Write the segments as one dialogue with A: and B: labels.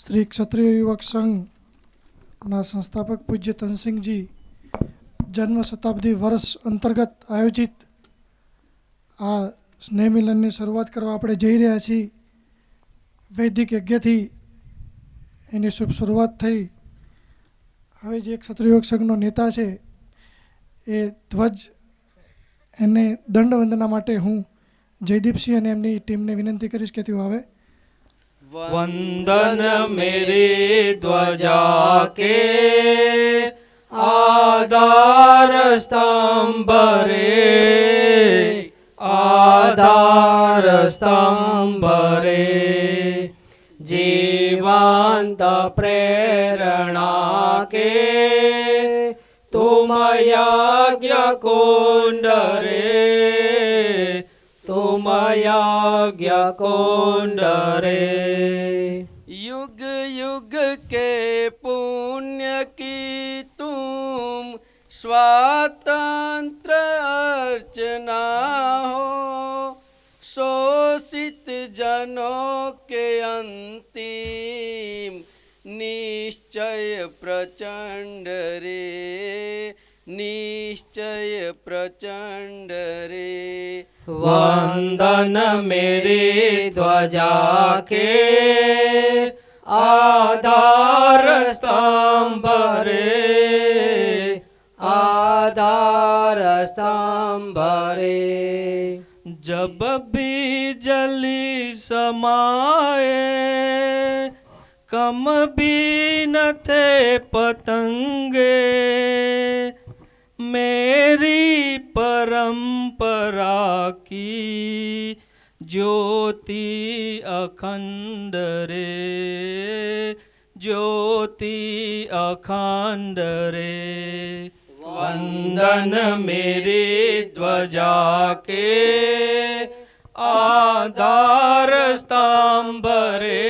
A: શ્રી ક્ષત્રિય યુવક સંઘના સંસ્થાપક પૂજ્ય તનસિંહજી જન્મ શતાબ્દી વર્ષ અંતર્ગત આયોજિત આ સ્નેહ મિલનની શરૂઆત કરવા આપણે જઈ રહ્યા છીએ. વૈદિક યજ્ઞથી એની શુભ શરૂઆત થઈ. હવે જે ક્ષત્રિય યુવક સંઘનો નેતા છે એ ધ્વજ એને દંડવંદના માટે હું જયદીપસિંહ અને એમની ટીમને વિનંતી કરીશ કે તેઓ આવે.
B: वंदन मेरे ध्वजा के आधार स्तंभ रे, आधार स्तंभ रे, जीवंत प्रेरणा के तुम यज्ञ कुंड रे, तुम यज्ञ कुंड रे.
C: युग युग के पुण्य की तुम स्वतंत्र अर्चना हो, शोषित जनों के अंतिम निश्चय प्रचंड रे, निश्चय प्रचंड रे.
B: वंदन मेरे ध्वजा के आधार स्तंभ रे, आधार स्तंभ रे. जब बिजली समाए कम भी न थे पतंगे, मेरी परंपरा की ज्योति अखंड रे, ज्योति अखंड रे. वंदन मेरे ध्वजा के आधार स्तंभ रे,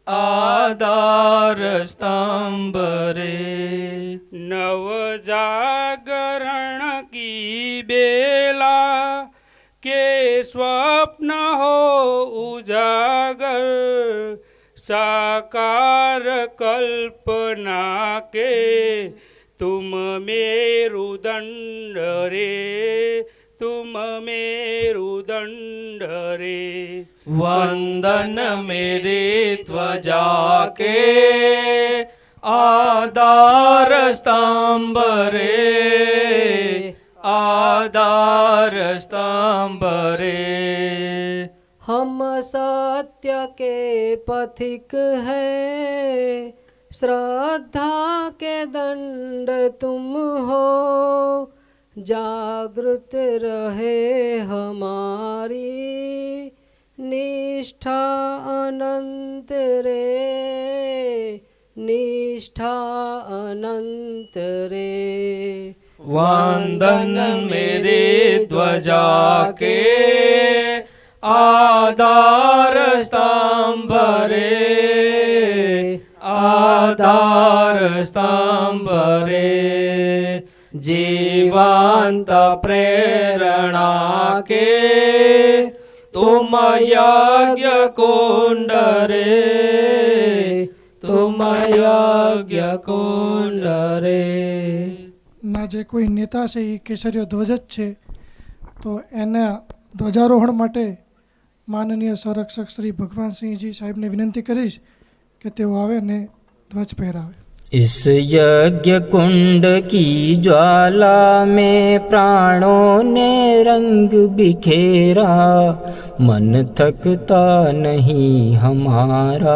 B: आधार स्तंभ रे. नव जागरण की बेला के स्वप्न हो उजागर, साकार कल्पना के तुम मेरुदंड रे, तुम मेरुदंड रे. वंदन मेरे ध्वजा के आधार स्तंभ रे, आधार स्तंभ रे.
D: हम सत्य के पथिक हैं, श्रद्धा के दंड तुम हो, जागृत रहे हमारी निष्ठा अनंत रे, निष्ठा अनंत रे.
B: वंदन मेरे ध्वजा के आधार स्तंभ रे, आधार स्तंभ रे. जीवंत प्रेरणा के तुम यज्ञ कुंड रे, तुम यज्ञ कुंड रे.
A: ના જે કોઈ નેતા છે એ કેસરીયો ધ્વજ જ છે, તો એના ધ્વજારોહણ માટે માનનીય સંરક્ષક શ્રી ભગવાનસિંહજી સાહેબને વિનંતી કરીશ કે તેઓ આવે અને ધ્વજ પહેરાવે.
E: इस यज्ञ कुंड की ज्वाला में प्राणों ने रंग बिखेरा, मन थकता नहीं हमारा,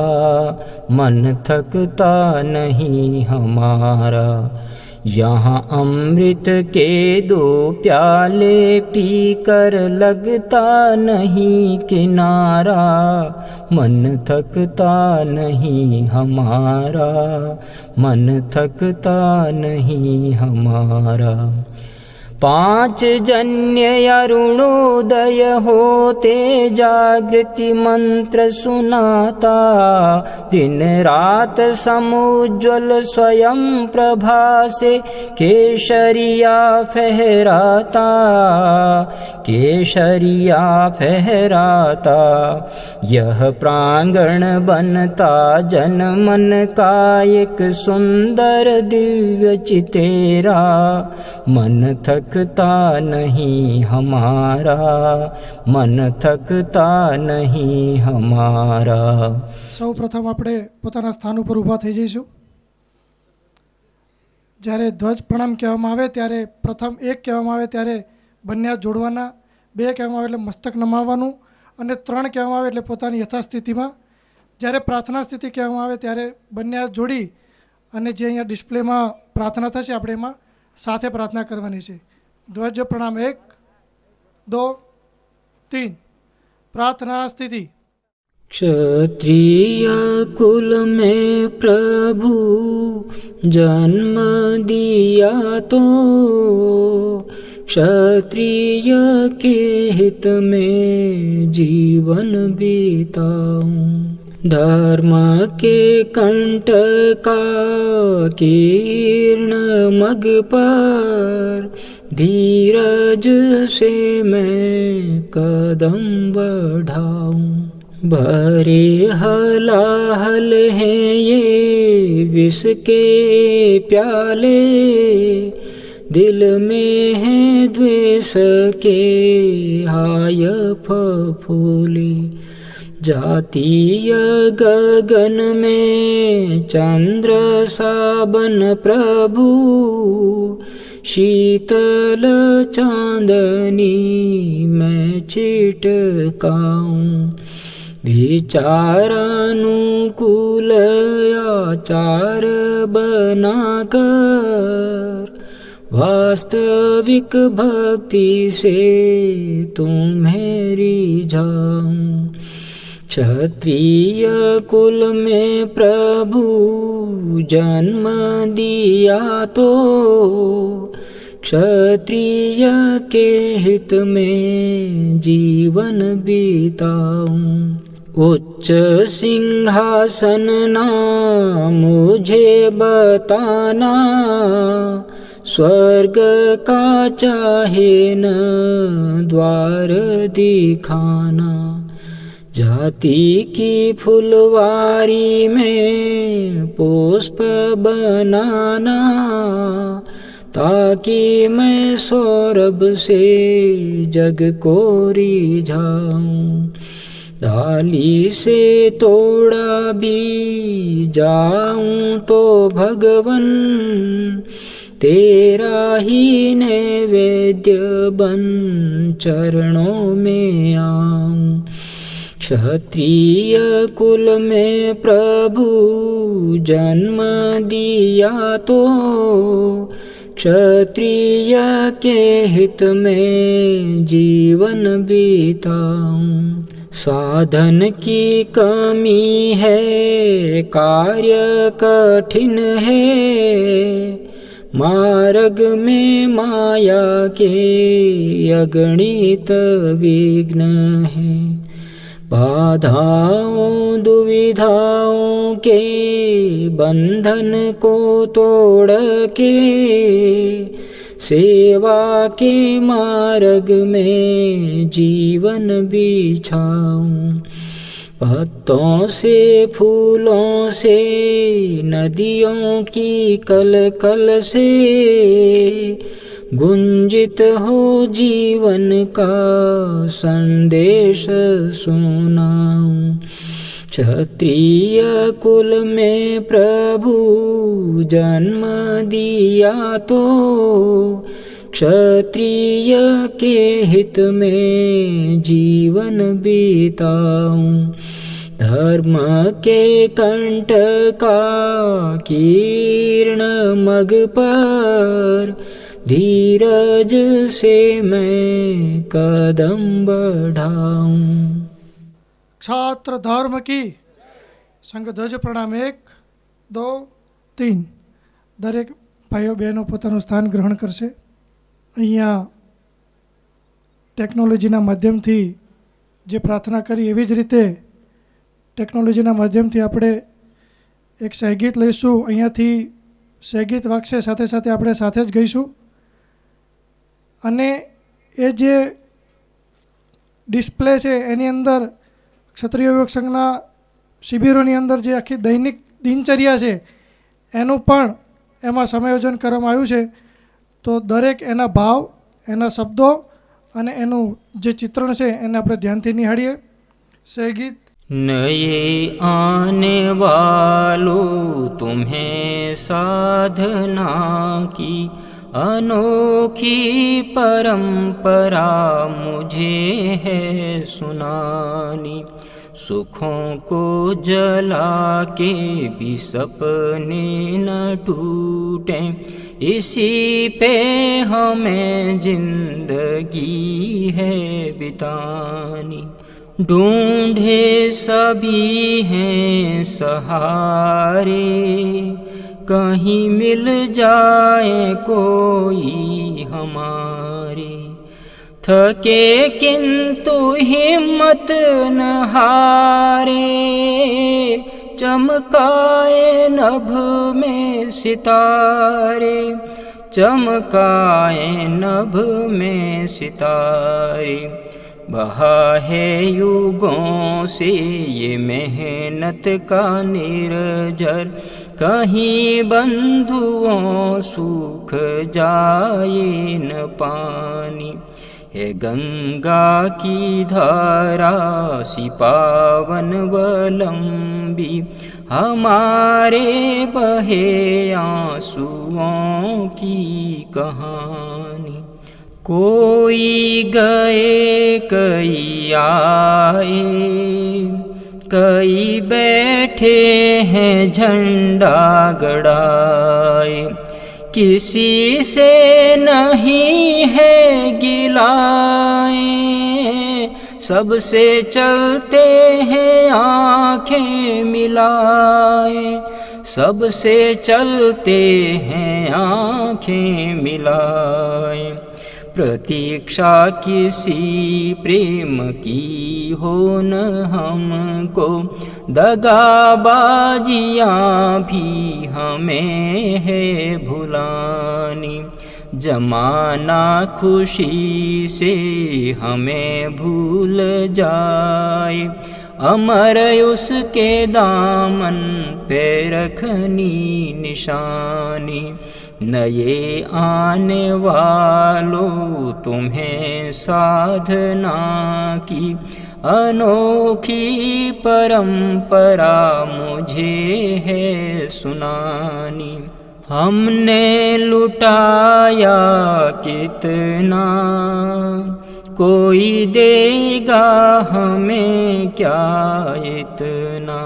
E: मन थकता नहीं हमारा. यहाँ अमृत के 2 प्याले पीकर लगता नहीं किनारा, मन थकता नहीं हमारा, मन थकता नहीं हमारा. पांच जन्य अरुणोदय होते जागृति मंत्र सुनाता, दिन रात समुज्वल स्वयं प्रभा से केशरिया फहराता, केशरिया फहराता। यह प्रांगण बनता जन मन का एक सुंदर दिव्य चितेरा, मन थकता नहीं हमारा, मन थकता नहीं हमारा।
A: સૌ પ્રથમ આપણે પોતાના સ્થાન ઉપર ઊભા થઈ જઈશું. જ્યારે ધ્વજ પ્રણામ કહેવામાં આવે ત્યારે પ્રથમ એક કહેવામાં આવે ત્યારે બંને હાથ જોડવાના, બે કહેવામાં આવે એટલે મસ્તક નમાવવાનું, અને ત્રણ કહેવામાં આવે એટલે પોતાની યથાસ્થિતિમાં. જ્યારે પ્રાર્થના સ્થિતિ કહેવામાં આવે ત્યારે બંને હાથ જોડી અને જે અહીંયા ડિસ્પ્લેમાં પ્રાર્થના થશે આપણે એમાં સાથે પ્રાર્થના કરવાની છે. ધ્વજ પ્રણામ 1 2 3 प्रार्थना स्थिति।
E: क्षत्रिय कुल में प्रभु जन्म दिया तो, क्षत्रिय के हित में जीवन बीताऊं। धर्म के कंठ का कीर्ण मग पर, धीरज से मैं कदम बढ़ाऊं। भरे हलाहल हैं ये विष के प्याले, दिल में है द्वेष के हाय फफूले। जातीय गगन में चंद्र साबन प्रभु, शीतल चांदनी मैं छिटकाऊं। विचारानुकूल आचार बनाकर, वास्तविक भक्ति से तुम्हें रिझाऊं। क्षत्रिय कुल में प्रभु जन्म दिया तो, क्षत्रिय के हित में जीवन बीताऊं। उच्च सिंहासन ना मुझे बताना, स्वर्ग का चाहे न द्वार दिखाना। जाति की फुलवारी में पुष्प बनाना, ताकि मैं सौरभ से जग को रिझाऊं। डाली से तोड़ा भी जाऊं तो भगवन, तेरा ही नैवेद्य बन चरणों में आऊं। क्षत्रिय कुल में प्रभु जन्म दिया तो, क्षत्रिय के हित में जीवन बीताऊं। साधन की कमी है, कार्य कठिन है, मार्ग में माया के अगणित विघ्न है। बाधाओं दुविधाओं के बंधन को तोड़ के, सेवा के मार्ग में जीवन बिछाऊं। पत्तों से फूलों से नदियों की कल कल से, गुंजित हो जीवन का संदेश सुनाऊं। क्षत्रिय कुल में प्रभु जन्म दिया तो, क्षत्रिय के हित में जीवन बीताऊं। धर्म के कंठ का कीर्ण मग पर, धीरज से मैं कदम बढ़ाऊं।
A: छात्र धर्म की संघ ध्वज प्रणाम 1 2 3 दरेक भाईओ बहनों પોતાનું સ્થાન ગ્રહણ કરશે અહીંયા ટેકનોલોજીના માધ્યમથી જે પ્રાર્થના કરી એવી જ રીતે ટેકનોલોજીના માધ્યમથી આપણે એક સહગીત લઈશું. અહીંયાથી સહગીત વાગશે, સાથે સાથે આપણે સાથે જ ગઈશું. અને એ જે ડિસ્પ્લે છે એની અંદર ક્ષત્રિય યુવક સંઘના શિબિરોની અંદર જે આખી દૈનિક દિનચર્યા છે એનું પણ એમાં સમાયોજન કરવામાં આવ્યું છે. તો દરેક એના ભાવ, એના શબ્દો અને એનું જે ચિત્રણ છે એને આપણે ધ્યાનથી નિહાળીએ. સહગીત.
E: नये आने वालो तुम्हें साधना की अनोखी परंपरा मुझे है सुनानी. सुखों को जला के भी सपने न टूटे, इसी पे हमें जिंदगी है बितानी. ढूंढे सभी हैं सहारे, कहीं मिल जाए कोई हमारे. थके किंतु हिम्मत न हारे, चमकाए नभ में सितारे, चमकाए नभ में सितारे. बहा है युगों से ये मेहनत का निर्जर, कहीं बंधुओं सूख जाए न पानी. है गंगा की धारा सी पावन व लंबी, हमारे बहे आंसुओं की कहानी. कोई गए कई आए, कई बैठे हैं झंडा गड़ाए. किसी से नहीं है गिलाए, सबसे चलते हैं आंखें मिलाए, सबसे चलते हैं आंखें मिलाए. प्रतीक्षा किसी प्रेम की हो न हमको, दगाबाजियाँ भी हमें है भुलानी. जमाना खुशी से हमें भूल जाए, अमर उसके दामन पे रखनी निशानी. नए आने वालों तुम्हें साधना की अनोखी परंपरा मुझे है सुनानी. हमने लुटाया कितना, कोई देगा हमें क्या इतना.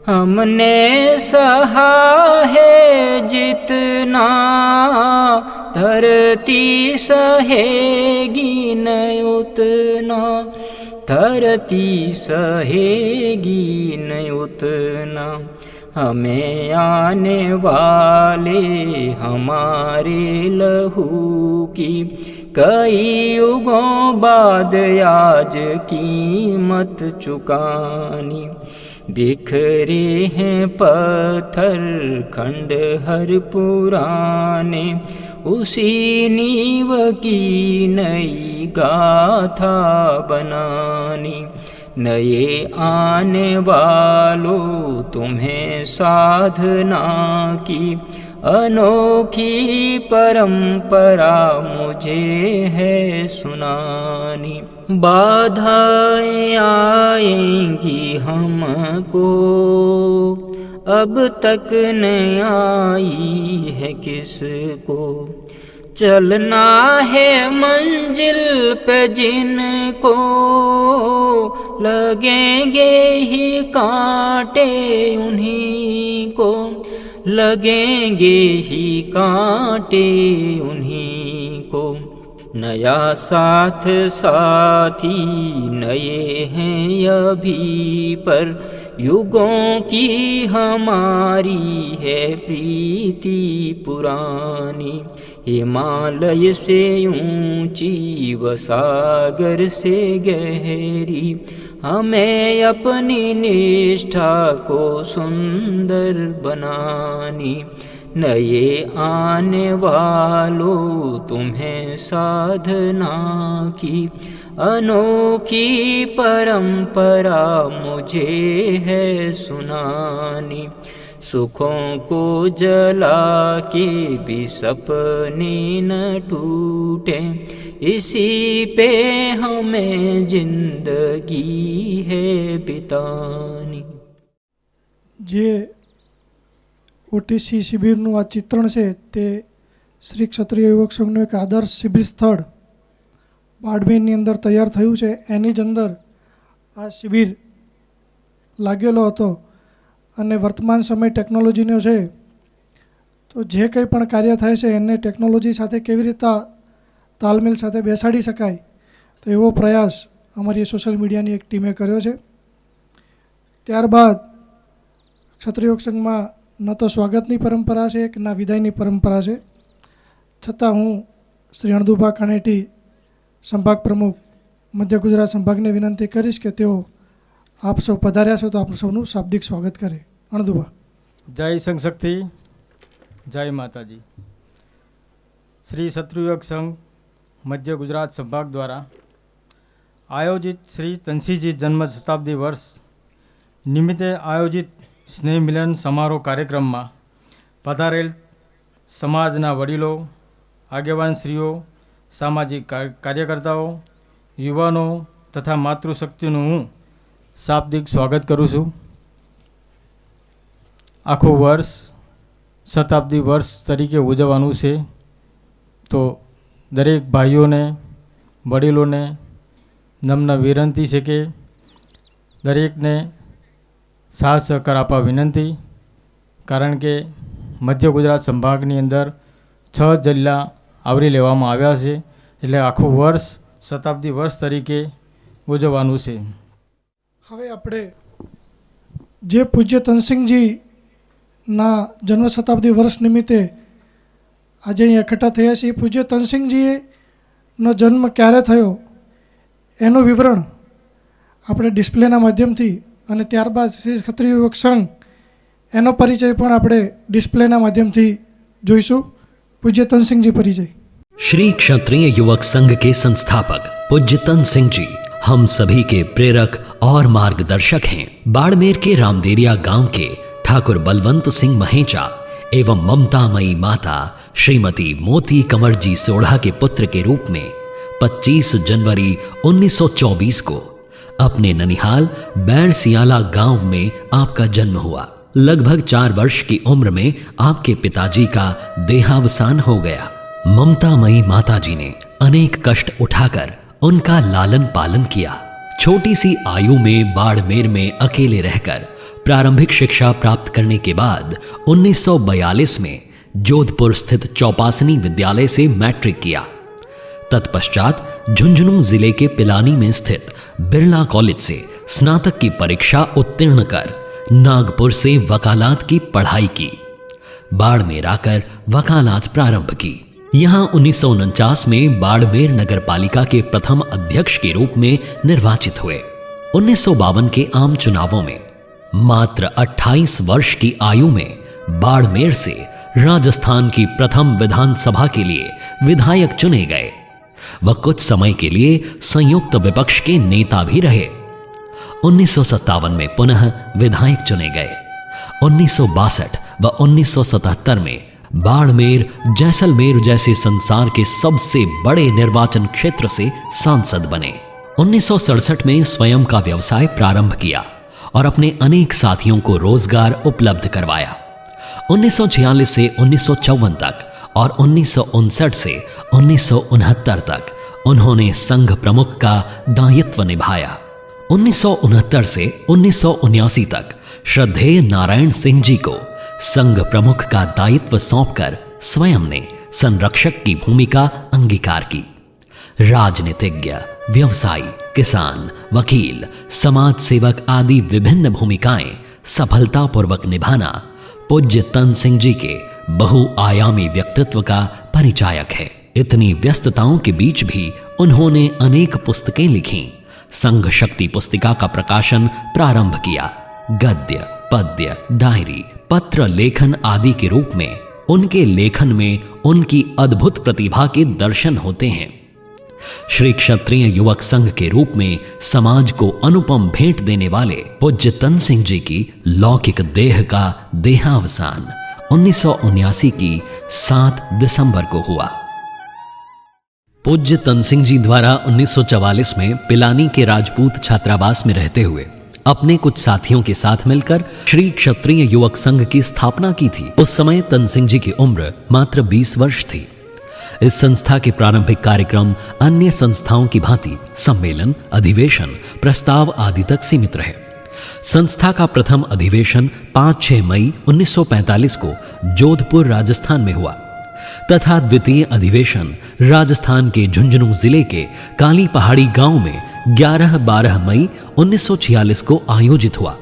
E: हमने सहा है जितना, धरती सहेगी न उतना, धरती सहेगी न उतना. हमें आने वाले हमारे लहू की कई युगों बाद आज कीमत चुकानी. बिखरे हैं पत्थर खंडहर पुराने, उसी नींव की नई गाथा बनानी. नए आने वालों तुम्हें साधना की अनोखी परंपरा मुझे है सुनानी. बाधाएं आएंगी हमको, अब तक न आई है किसको. चलना है मंजिल पे जिनको, लगेंगे ही कांटे उन्हीं को, लगेंगे ही कांटे उन्हीं को. नया साथ साथी नए हैं अभी पर, युगों की हमारी है प्रीति पुरानी. हिमालय से ऊंची व सागर से गहरी, हमें अपनी निष्ठा को सुंदर बनानी। नए आने वालों तुम्हें साधना की अनोखी परंपरा मुझे है सुनानी। सुखों को जला के भी सपने न टूटे, इसी पे हमें जिंदगी है बितानी।
A: જે ઓટીસી શિબિરનું આ ચિત્રણ છે તે શ્રી ક્ષત્રિય યુવક સંઘનું એક આદર્શ શિબિર સ્થળ બાડમેરની અંદર તૈયાર થયું છે. એની જ અંદર આ શિબિર લાગેલો હતો અને વર્તમાન સમય ટેકનોલોજીનો છે, તો જે કંઈ પણ કાર્ય થાય છે એને ટેકનોલોજી સાથે કેવી રીતે તાલમેલ સાથે બેસાડી શકાય, તો એવો પ્રયાસ અમારી સોશિયલ મીડિયાની એક ટીમે કર્યો છે. ત્યારબાદ ક્ષત્રિય યોગ સંઘમાં ન તો સ્વાગતની પરંપરા છે કે ના વિદાયની પરંપરા છે, છતાં હું શ્રી અણદુભા કાણેટી સંભાગ પ્રમુખ મધ્ય ગુજરાત સંભાગને વિનંતી કરીશ કે તેઓ આપ સૌ પધાર્યા છો તો આપ સૌનું શાબ્દિક સ્વાગત કરે. અણદુભા.
F: જય સંઘ શક્તિ, જય માતાજી. શ્રી ક્ષત્રિય યોગ સંઘ મધ્ય ગુજરાત સંભાગ દ્વારા આયોજિત શ્રી તનસીજી જન્મ શતાબ્દી વર્ષ નિમિત્તે આયોજિત સ્નેહ મિલન સમારોહ કાર્યક્રમમાં પધારેલ સમાજના વડીલો, આગેવાન શ્રીઓ, સામાજિક કાર્યકર્તાઓ, યુવાનો તથા માતૃશક્તિનું હું શાબ્દિક સ્વાગત કરું છું. આખું વર્ષ શતાબ્દી વર્ષ તરીકે ઉજવવાનું છે, તો દરેક ભાઈઓને, વડીલોને નમ્ર વિનંતી છે કે દરેકને સાથ સહકાર આપવા વિનંતી. કારણ કે મધ્ય ગુજરાત સંભાગની અંદર 6 જિલ્લા આવરી લેવામાં આવ્યા છે, એટલે આખું વર્ષ શતાબ્દી વર્ષ તરીકે ઉજવવાનું છે.
A: હવે આપણે જે પૂજ્ય તનસિંહજીના જન્મ શતાબ્દી વર્ષ નિમિત્તે આજે અહીં એકઠા થયા છીએ, પૂજ્ય તનસિંહજીનો જન્મ ક્યારે થયો એનું વિવરણ આપણે ડિસ્પ્લેના માધ્યમથી અને ત્યારબાદ શ્રી ક્ષત્રિય યુવક સંઘ એનો પરિચય પણ આપણે ડિસ્પ્લેના માધ્યમથી જોઈશું. પૂજ્ય તનસિંહજી પરિચય.
G: श्री क्षत्रिय युवक संघ के संस्थापक पूज्य तन सिंह जी हम सभी के प्रेरक और मार्गदर्शक हैं. बाड़मेर के रामदेरिया गांव के ठाकुर बलवंत सिंह महेचा एवं ममतामयी माता श्रीमती मोती कंवर जी सोढ़ा के पुत्र के रूप में 25 जनवरी 1924 को अपने ननिहाल बैरसियाला गांव में आपका जन्म हुआ. लगभग 4 वर्ष की उम्र में आपके पिताजी का देहावसान हो गया. ममतामयी माताजी ने अनेक कष्ट उठाकर उनका लालन पालन किया. छोटी सी आयु में बाड़मेर में अकेले रहकर प्रारंभिक शिक्षा प्राप्त करने के बाद 1942 में जोधपुर स्थित चौपासनी विद्यालय से मैट्रिक किया. तत्पश्चात झुंझुनू जिले के पिलानी में स्थित बिरला कॉलेज से स्नातक की परीक्षा उत्तीर्ण कर नागपुर से वकालत की पढ़ाई की. बाड़मेर आकर वकालत प्रारंभ की. यहाँ 1949 में बाड़मेर नगर पालिका के प्रथम अध्यक्ष के रूप में निर्वाचित हुए. 1952 के आम चुनावों में मात्र 28 वर्ष की आयु में बाड़मेर से राजस्थान की प्रथम विधानसभा के लिए विधायक चुने गए. वह कुछ समय के लिए संयुक्त विपक्ष के नेता भी रहे. 1957 में पुनः विधायक चुने गए. 1962 व 1977 में बाड़मेर, जैसलमेर जैसे संसार के सबसे बड़े निर्वाचन क्षेत्र से सांसद बने. 1967 में स्वयं का व्यवसाय प्रारंभ किया और अपने अनेक साथियों को रोजगार उपलब्ध करवाया. 1946 से 1954 तक और 1959 से 1969 तक उन्होंने संघ प्रमुख का दायित्व निभाया. 1969 से 1979 तक श्रद्धेय नारायण सिंह जी को संघ प्रमुख का दायित्व सौंपकर स्वयं ने संरक्षक की भूमिका अंगीकार की. राजनीतिज्ञ, व्यवसायी, किसान, वकील, समाज सेवक आदि विभिन्न भूमिकाएं सफलतापूर्वक निभाना पूज्य तन सिंह जी के बहुआयामी व्यक्तित्व का परिचायक है। इतनी व्यस्तताओं के बीच भी उन्होंने अनेक पुस्तकें लिखीं। संघ शक्ति पुस्तिका का प्रकाशन प्रारंभ किया। गद्य, पद्य, डायरी, पत्र लेखन आदि के रूप में उनके लेखन में उनकी अद्भुत प्रतिभा के दर्शन होते हैं। श्री क्षत्रिय युवक संघ के रूप में समाज को अनुपम भेंट देने वाले पूज्य तन सिंह जी की लौकिक देह का देहावसान 1979 की 7 दिसंबर को हुआ। पूज्य तन सिंह जी द्वारा 1944 में पिलानी के राजपूत छात्रावास में रहते हुए अपने कुछ साथियों के साथ मिलकर श्री क्षत्रिय युवक संघ की स्थापना की थी। उस समय तन सिंह जी की उम्र मात्र 20 वर्ष थी। इस संस्था के प्रारंभिक कार्यक्रम अन्य संस्थाओं की भांति सम्मेलन, अधिवेशन, प्रस्ताव आदि तक सीमित रहे। संस्था का प्रथम अधिवेशन 5-6 मई 1945 को जोधपुर, राजस्थान में हुआ तथा द्वितीय अधिवेशन राजस्थान के झुंझुनू जिले के काली पहाड़ी गांव में 11-12 मई 1946 को आयोजित हुआ।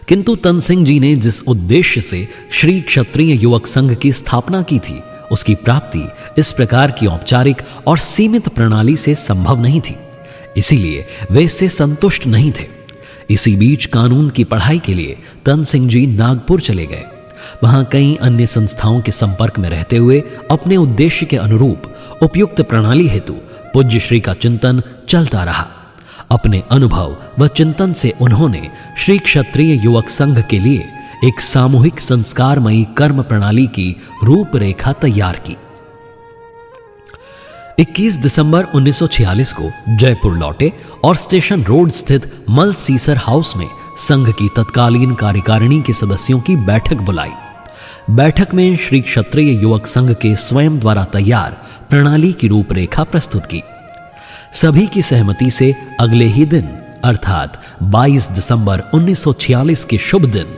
G: किंतु तन सिंह जी ने जिस उद्देश्य से श्री क्षत्रिय युवक संघ की स्थापना की थी, उसकी प्राप्ति इस प्रकार की औपचारिक और सीमित प्रणाली से संभव नहीं थी। इसीलिए वे इससे संतुष्ट नहीं थे। इसी बीच कानून की पढ़ाई के लिए तन सिंह जी नागपुर चले गए। वहां कई अन्य संस्थाओं के संपर्क में रहते हुए अपने उद्देश्य के अनुरूप उपयुक्त प्रणाली हेतु पूज्य श्री का चिंतन चलता रहा। अपने अनुभव व चिंतन से उन्होंने श्री क्षत्रिय युवक संघ के लिए एक सामूहिक संस्कारमयी कर्म प्रणाली की रूपरेखा तैयार की। 21 दिसंबर 1946 को जयपुर लौटे और स्टेशन रोड स्थित मल सीसर हाउस में संघ की तत्कालीन कार्यकारिणी के सदस्यों की बैठक बुलाई। बैठक में श्री क्षत्रिय युवक संघ के स्वयं द्वारा तैयार प्रणाली की रूपरेखा प्रस्तुत की। सभी की सहमति से अगले ही दिन अर्थात 22 दिसंबर 1946 के शुभ दिन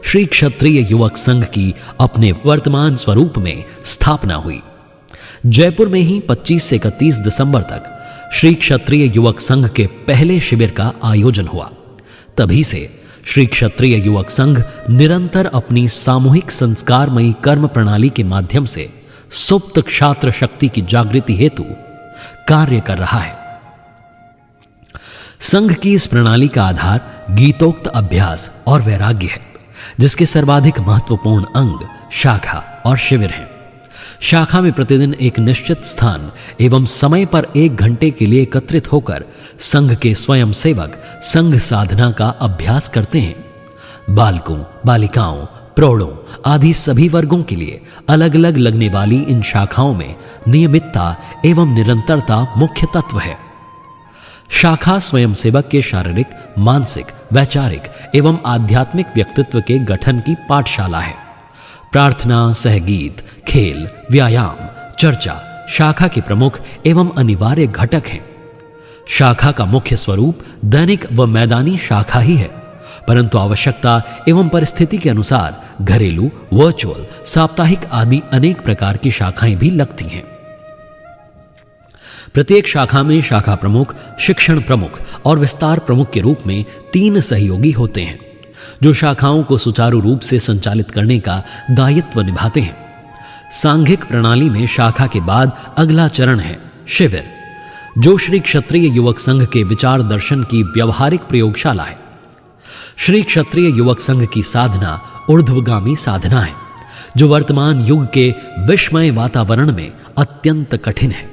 G: श्री क्षत्रिय युवक संघ की अपने वर्तमान स्वरूप में स्थापना हुई। जयपुर में ही 25 से 31 दिसंबर तक श्री क्षत्रिय युवक संघ के पहले शिविर का आयोजन हुआ। तभी से श्री क्षत्रिय युवक संघ निरंतर अपनी सामूहिक संस्कारमयी कर्म प्रणाली के माध्यम से सुप्त क्षात्र शक्ति की जागृति हेतु कार्य कर रहा है। संघ की इस प्रणाली का आधार गीतोक्त अभ्यास और वैराग्य है, जिसके सर्वाधिक महत्वपूर्ण अंग शाखा और शिविर हैं। शाखा में प्रतिदिन एक निश्चित स्थान एवं समय पर 1 घंटे के लिए एकत्रित होकर संघ के स्वयं सेवक संघ साधना का अभ्यास करते हैं। बालकों, बालिकाओं, प्रौढ़ों आदि सभी वर्गों के लिए अलग अलग लगने वाली इन शाखाओं में नियमितता एवं निरंतरता मुख्य तत्व है। शाखा स्वयं सेवक के शारीरिक, मानसिक, वैचारिक एवं आध्यात्मिक व्यक्तित्व के गठन की पाठशाला है। प्रार्थना, सहगीत, खेल, व्यायाम, चर्चा शाखा के प्रमुख एवं अनिवार्य घटक हैं। शाखा का मुख्य स्वरूप दैनिक व मैदानी शाखा ही है, परंतु आवश्यकता एवं परिस्थिति के अनुसार घरेलू, वर्चुअल, साप्ताहिक आदि अनेक प्रकार की शाखाएं भी लगती हैं। प्रत्येक शाखा में शाखा प्रमुख, शिक्षण प्रमुख और विस्तार प्रमुख के रूप में 3 सहयोगी होते हैं, जो शाखाओं को सुचारू रूप से संचालित करने का दायित्व निभाते हैं। सांघिक प्रणाली में शाखा के बाद अगला चरण है शिविर, जो श्री क्षत्रिय युवक संघ के विचार दर्शन की व्यवहारिक प्रयोगशाला है। श्री क्षत्रिय युवक संघ की साधना ऊर्ध्वगामी साधना है, जो वर्तमान युग के विस्मय वातावरण में अत्यंत कठिन है।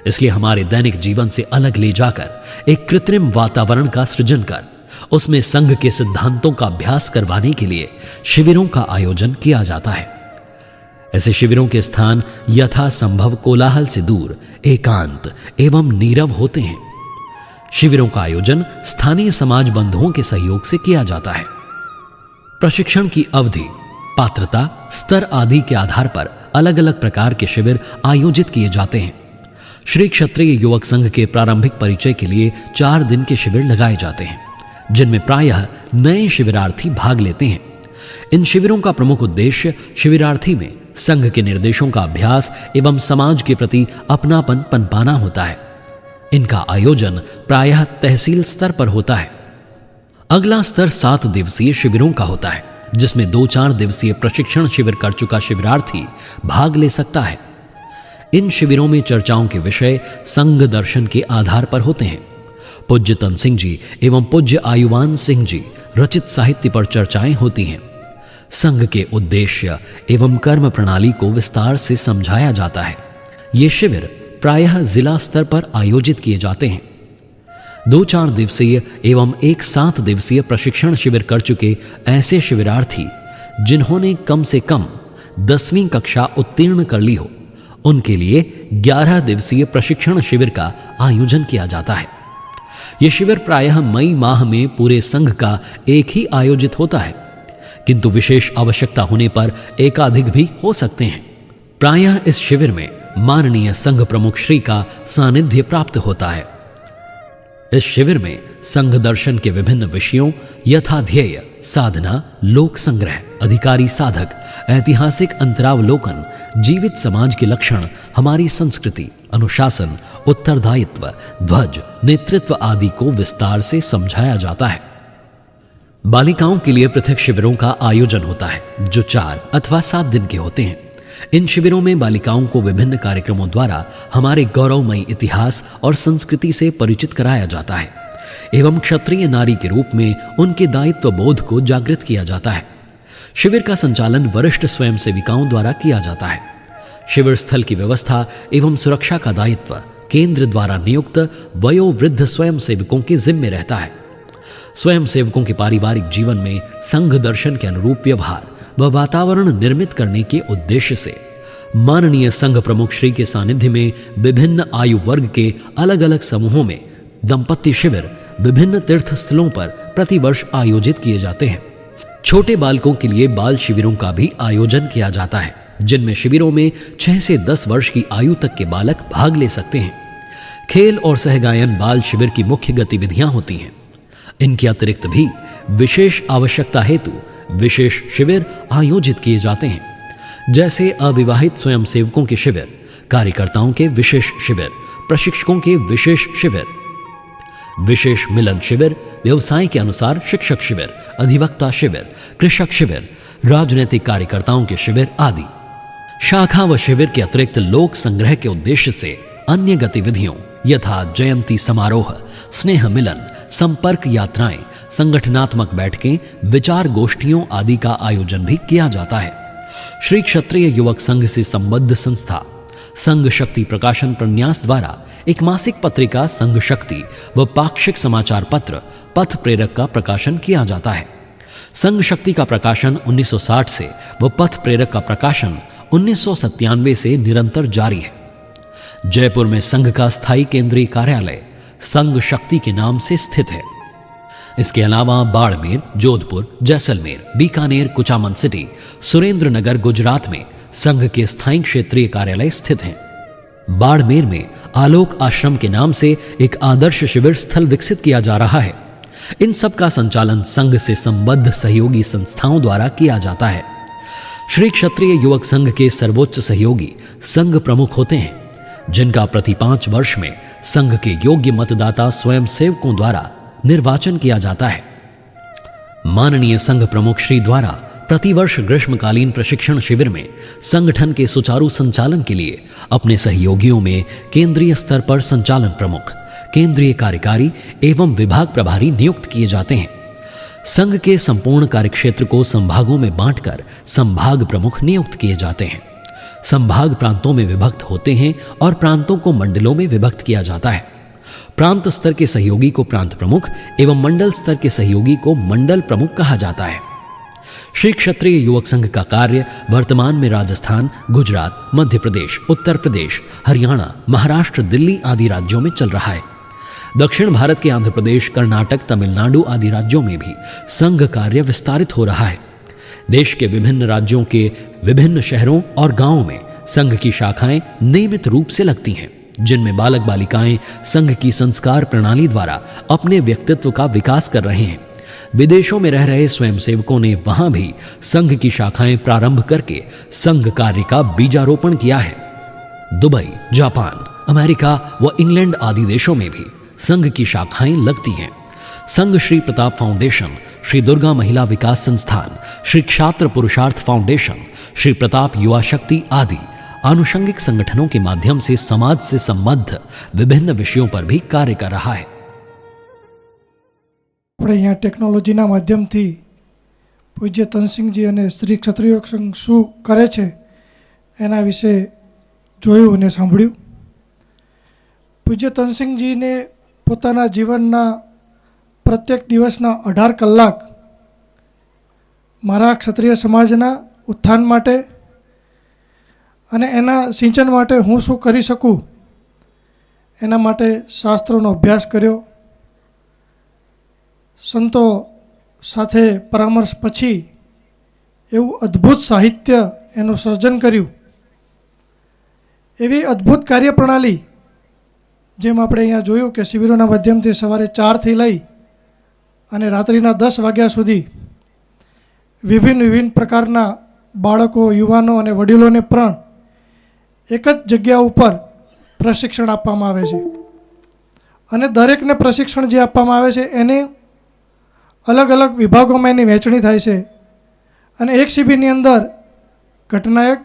G: इसलिए हमारे दैनिक जीवन से अलग ले जाकर एक कृत्रिम वातावरण का सृजन कर उसमें संघ के सिद्धांतों का अभ्यास करवाने के लिए शिविरों का आयोजन किया जाता है। ऐसे शिविरों के स्थान यथासंभव कोलाहल से दूर, एकांत एवं नीरव होते हैं। शिविरों का आयोजन स्थानीय समाज बंधुओं के सहयोग से किया जाता है। प्रशिक्षण की अवधि, पात्रता, स्तर आदि के आधार पर अलग अलग प्रकार के शिविर आयोजित किए जाते हैं। श्री क्षत्रिय युवक संघ के प्रारंभिक परिचय के लिए 4 दिन के शिविर लगाए जाते हैं, जिनमें प्रायः नए शिविरार्थी भाग लेते हैं। इन शिविरों का प्रमुख उद्देश्य शिविरार्थी में संघ के निर्देशों का अभ्यास एवं समाज के प्रति अपनापन पनपाना होता है। इनका आयोजन प्रायः तहसील स्तर पर होता है। अगला स्तर 7 दिवसीय शिविरों का होता है, जिसमें 2-4 दिवसीय प्रशिक्षण शिविर कर चुका शिविरार्थी भाग ले सकता है। इन शिविरों में चर्चाओं के विषय संघ दर्शन के आधार पर होते हैं। पूज्य तन सिंह जी एवं पूज्य आयुवान सिंह जी रचित साहित्य पर चर्चाएं होती हैं। संघ के उद्देश्य एवं कर्म प्रणाली को विस्तार से समझाया जाता है। ये शिविर प्रायः जिला स्तर पर आयोजित किए जाते हैं। 2-4 दिवसीय एवं 1-7 दिवसीय प्रशिक्षण शिविर कर चुके ऐसे शिविरार्थी जिन्होंने कम से कम 10वीं कक्षा उत्तीर्ण कर ली हो, उनके लिए 11 दिवसीय प्रशिक्षण शिविर का आयोजन किया जाता है। यह शिविर प्रायः मई माह में पूरे संघ का एक ही आयोजित होता है, किंतु विशेष आवश्यकता होने पर एकाधिक भी हो सकते हैं। प्रायः इस शिविर में माननीय संघ प्रमुख श्री का सानिध्य प्राप्त होता है। इस शिविर में संघ दर्शन के विभिन्न विषयों यथा ध्येय, साधना, लोक संग्रह, अधिकारी साधक, ऐतिहासिक अंतरावलोकन, जीवित समाज के लक्षण, हमारी संस्कृति, अनुशासन, उत्तरदायित्व, ध्वज, नेतृत्व आदि को विस्तार से समझाया जाता है। बालिकाओं के लिए पृथक शिविरों का आयोजन होता है जो 4 अथवा 7 दिन के होते हैं। इन शिविरों में बालिकाओं को विभिन्न कार्यक्रमों द्वारा हमारे गौरवमयी इतिहास और संस्कृति से परिचित कराया जाता है एवं क्षत्रिय नारी के रूप में उनके दायित्व बोध को जागृत किया जाता है। शिविर का संचालन वरिष्ठ स्वयंसेविकाओं द्वारा किया जाता है। शिविर स्थल की व्यवस्था एवं सुरक्षा का दायित्व केंद्र द्वारा नियुक्त वयोवृद्ध स्वयंसेवकों के जिम्मे रहता है। स्वयंसेवकों के पारिवारिक जीवन में संघ दर्शन के अनुरूप व्यवहार व वातावरण निर्मित करने के उद्देश्य से माननीय संघ प्रमुख श्री के सानिध्य में विभिन्न आयु वर्ग के अलग अलग समूहों में दंपत्ति शिविर विभिन्न तीर्थ स्थलों पर प्रतिवर्ष आयोजित किए जाते हैं। छोटे बालकों के लिए बाल शिविरों का भी आयोजन किया जाता है, जिनमें शिविरों में 6 से 10 वर्ष की आयु तक के बालक भाग ले सकते हैं। खेल और सहगायन बाल शिविर की मुख्य गतिविधियां होती हैं। इनके अतिरिक्त भी विशेष आवश्यकता हेतु विशेष शिविर आयोजित किए जाते हैं, जैसे अविवाहित स्वयंसेवकों के शिविर, कार्यकर्ताओं के विशेष शिविर, प्रशिक्षकों के विशेष शिविर, विशेष मिलन शिविर, व्यवसाय के अनुसार शिक्षक शिविर, अधिवक्ता शिविर, कृषक शिविर, राजनीतिक कार्यकर्ताओं के शिविर आदि। शाखा व शिविर के अतिरिक्त लोक संग्रह के उद्देश्य से अन्य गतिविधियों यथा जयंती समारोह, स्नेह मिलन, संपर्क यात्राएं, संगठनात्मक बैठकें, विचार गोष्ठियों आदि का आयोजन भी किया जाता है। श्री क्षत्रिय युवक संघ से संबद्ध संस्था संघ शक्ति प्रकाशन प्रन्यास द्वारा एक मासिक पत्रिका संघ शक्ति व पाक्षिक समाचार पत्र पथ प्रेरक का प्रकाशन किया जाता है। संघ शक्ति का प्रकाशन 1960 से व पथ प्रेरक का प्रकाशन 1997 से निरंतर जारी है। जयपुर में संघ का स्थायी केंद्रीय कार्यालय संघ शक्ति के नाम से स्थित है। इसके अलावा बाड़मेर, जोधपुर, जैसलमेर, बीकानेर, कुचामन सिटी, सुरेंद्र नगर गुजरात में संघ के स्थायी क्षेत्रीय कार्यालय स्थित हैं। बाड़मेर में आलोक आश्रम के नाम से एक आदर्श शिविर स्थल विकसित किया जा रहा है। इन सब का संचालन संघ से संबद्ध सहयोगी संस्थाओं द्वारा किया जाता है। श्री क्षत्रिय युवक संघ के सर्वोच्च सहयोगी संघ प्रमुख होते हैं, जिनका प्रति 5 वर्ष में संघ के योग्य मतदाता स्वयंसेवकों द्वारा निर्वाचन किया जाता है। माननीय संघ प्रमुख श्री द्वारा प्रतिवर्ष ग्रीष्मकालीन प्रशिक्षण शिविर में संगठन के सुचारू संचालन के लिए अपने सहयोगियों में केंद्रीय स्तर पर संचालन प्रमुख, केंद्रीय कार्यकारी एवं विभाग प्रभारी नियुक्त किए जाते हैं। संघ के संपूर्ण कार्यक्षेत्र को संभागों में बांटकर संभाग प्रमुख नियुक्त किए जाते हैं। संभाग प्रांतों में विभक्त होते हैं और प्रांतों को मंडलों में विभक्त किया जाता है। प्रांत स्तर के सहयोगी को प्रांत प्रमुख एवं मंडल स्तर के सहयोगी को मंडल प्रमुख कहा जाता है। श्री क्षत्रिय युवक संघ का कार्य वर्तमान में राजस्थान, गुजरात, मध्य प्रदेश, उत्तर प्रदेश, हरियाणा, महाराष्ट्र, दिल्ली आदि राज्यों में चल रहा है। दक्षिण भारत के आंध्र प्रदेश, कर्नाटक, तमिलनाडु आदि राज्यों में भी संघ कार्य विस्तारित हो रहा है। देश के विभिन्न राज्यों के विभिन्न शहरों और गांवों में संघ की शाखाएं नियमित रूप से लगती हैं, जिनमें बालक बालिकाएं संघ की संस्कार प्रणाली द्वारा अपने व्यक्तित्व का विकास कर रहे हैं। विदेशों में रह रहे स्वयंसेवकों ने वहां भी संघ की शाखाएं प्रारंभ करके संघ कार्य का बीजारोपण किया है। दुबई, जापान, अमेरिका व इंग्लैंड आदि देशों में भी संघ की शाखाएं लगती हैं। संघ श्री प्रताप फाउंडेशन, श्री दुर्गा महिला विकास संस्थान, श्री क्षात्र पुरुषार्थ फाउंडेशन, श्री प्रताप युवा शक्ति आदि आनुषंगिक संगठनों के माध्यम से समाज से संबद्ध विभिन्न विषयों पर भी कार्य कर रहा है।
A: આપણે અહીંયા ટેકનોલોજીના માધ્યમથી પૂજ્ય તનસિંહજી અને શ્રી ક્ષત્રિય યોગ સંઘ શું કરે છે એના વિશે જોયું અને સાંભળ્યું. પૂજ્ય તનસિંહજીને પોતાના જીવનના પ્રત્યેક દિવસના 18 કલાક મારા ક્ષત્રિય સમાજના ઉત્થાન માટે અને એના સિંચન માટે હું શું કરી શકું એના માટે શાસ્ત્રોનો અભ્યાસ કર્યો. સંતો સાથે પરામર્શ પછી એવું અદ્ભુત સાહિત્ય એનું સર્જન કર્યું. એવી અદ્ભુત કાર્યપ્રણાલી જેમ આપણે અહીંયા જોયું કે શિબિરોના માધ્યમથી સવારે 4થી લઈ અને રાત્રિના 10 વાગ્યા સુધી વિભિન્ન પ્રકારના બાળકો, યુવાનો અને વડીલોને પણ એક જ જગ્યા ઉપર પ્રશિક્ષણ આપવામાં આવે છે. અને દરેકને પ્રશિક્ષણ જે આપવામાં આવે છે એને અલગ અલગ વિભાગોમાં એની વહેંચણી થાય છે. અને એક શિબિરની અંદર ઘટનાયક,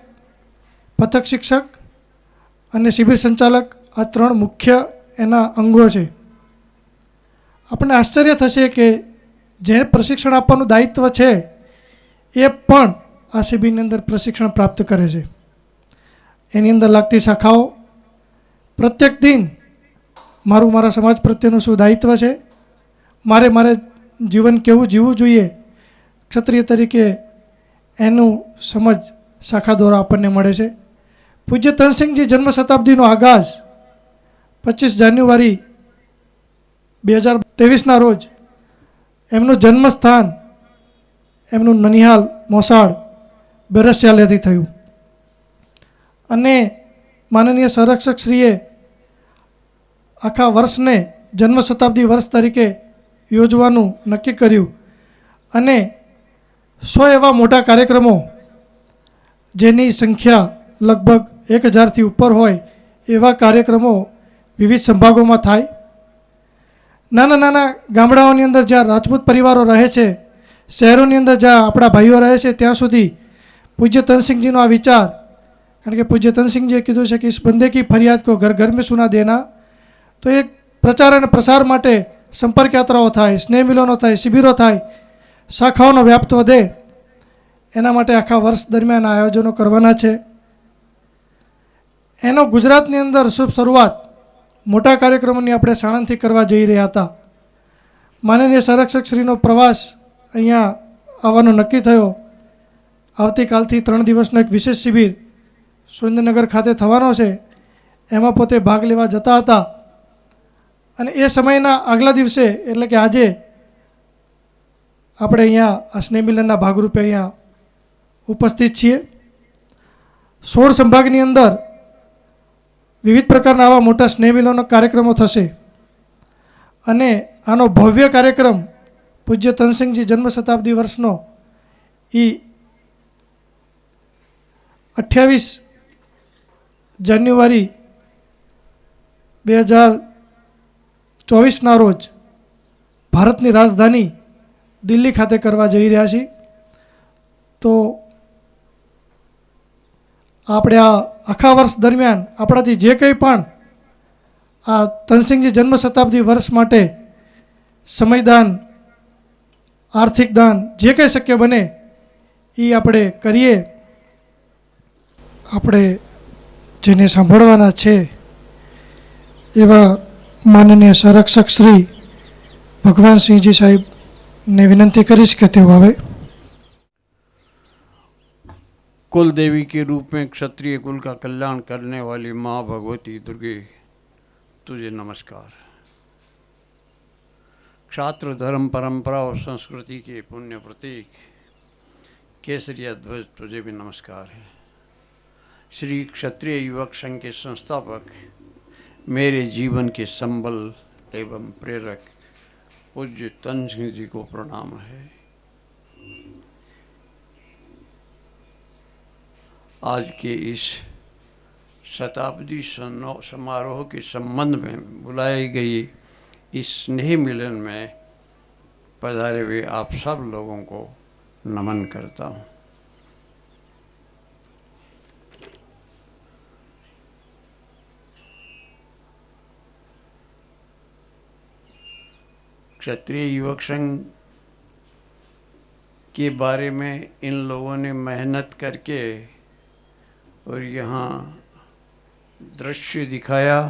A: પથક શિક્ષક અને શિબિર સંચાલક આ 3 મુખ્ય એના અંગો છે. આપણને આશ્ચર્ય થશે કે જે પ્રશિક્ષણ આપવાનું દાયિત્વ છે એ પણ આ શિબિરની અંદર પ્રશિક્ષણ પ્રાપ્ત કરે છે. એની અંદર લાગતી શાખાઓ, પ્રત્યેક દિન મારા સમાજ પ્રત્યેનું શું દાયિત્વ છે, મારે જીવન કેવું જીવવું જોઈએ, ક્ષત્રિય તરીકે એનું સમજ શાખા દ્વારા આપણને મળે છે. પૂજ્ય તનસિંહજી જન્મ શતાબ્દીનો આગાજ 25 જાન્યુઆરી 2023ના રોજ એમનું જન્મસ્થાન એમનું નનિહાલ મોસાળ બેરસિયાલાથી થયું. અને માનનીય સંરક્ષકશ્રીએ આખા વર્ષને જન્મ શતાબ્દી વર્ષ તરીકે યોજવાનું નક્કી કર્યું. અને 100 એવા મોટા કાર્યક્રમો જેની સંખ્યા લગભગ 1000થી ઉપર હોય એવા કાર્યક્રમો વિવિધ સંભાગોમાં થાય. નાના નાના ગામડાઓની અંદર જ્યાં રાજપૂત પરિવારો રહે છે, શહેરોની અંદર જ્યાં આપણા ભાઈઓ રહે છે, ત્યાં સુધી પૂજ્ય તનસિંહજીનો આ વિચાર, કારણ કે પૂજ્ય તનસિંહજીએ કીધું છે કે ઇસ બંદે કી ફરિયાદ કો ઘર ઘર મેં સુના દેના, તો એક પ્રચાર અને પ્રસાર માટે સંપર્ક યાત્રાઓ થાય, સ્નેહ મિલનો થાય, શિબિરો થાય, શાખાઓનો વ્યાપ્ત વધે, એના માટે આખા વર્ષ દરમિયાન આયોજનો કરવાના છે. એનો ગુજરાતની અંદર શુભ શરૂઆત મોટા કાર્યક્રમોની આપણે સાણંદથી કરવા જઈ રહ્યા હતા. માનનીય સંરક્ષકશ્રીનો પ્રવાસ અહીંયા આવવાનો નક્કી થયો. આવતીકાલથી 3 દિવસનો એક વિશેષ શિબિર સુરેન્દ્રનગર ખાતે થવાનો છે. એમાં પોતે ભાગ લેવા જતા હતા. અને એ સમયના આગલા દિવસે એટલે કે આજે આપણે અહીંયા આ સ્નેહ મિલનના ભાગરૂપે અહીંયા ઉપસ્થિત છીએ. 16 સંભાગની અંદર વિવિધ પ્રકારના આવા મોટા સ્નેહ મિલનના કાર્યક્રમો થશે. અને આનો ભવ્ય કાર્યક્રમ પૂજ્ય તનસિંહજી જન્મ શતાબ્દી વર્ષનો એ 28 જાન્યુઆરી 2024ના રોજ ભારતની રાજધાની દિલ્હી ખાતે કરવા જઈ રહ્યા છીએ. તો આપણે આ આખા વર્ષ દરમિયાન આપણાથી જે કંઈ પણ આ તનસિંહજી જન્મ શતાબ્દી વર્ષ માટે સમયદાન, આર્થિક દાન, જે કંઈ શક્ય બને એ આપણે કરીએ. આપણે જેને સાંભળવાના છે એવા માનનીય સંરક્ષક શ્રી ભગવાનસિંહજી સાહેબને વિનંતી કરીશ કે તેઓ આવે.
H: कुल देवी के रूप में क्षत्रिय कुल का कल्याण करने वाली माँ भगवती दुर्गे, तुझे नमस्कार. क्षात्र धर्म परंपरा और संस्कृति के पुण्य प्रतीक केसरिया ध्वज, तुझे भी नमस्कार है. श्री क्षत्रिय युवक संघ के संस्थापक, मेरे जीवन के संबल एवं प्रेरक पूज्य तनसिंह जी को प्रणाम है. आज के इस शताब्दी समारोह के संबंध में बुलाई गई इस स्नेह मिलन में पधारे हुए आप सब लोगों को नमन करता हूँ। क्षत्रिय युवक संघ के बारे में इन लोगों ने मेहनत करके और यहाँ दृश्य दिखाया,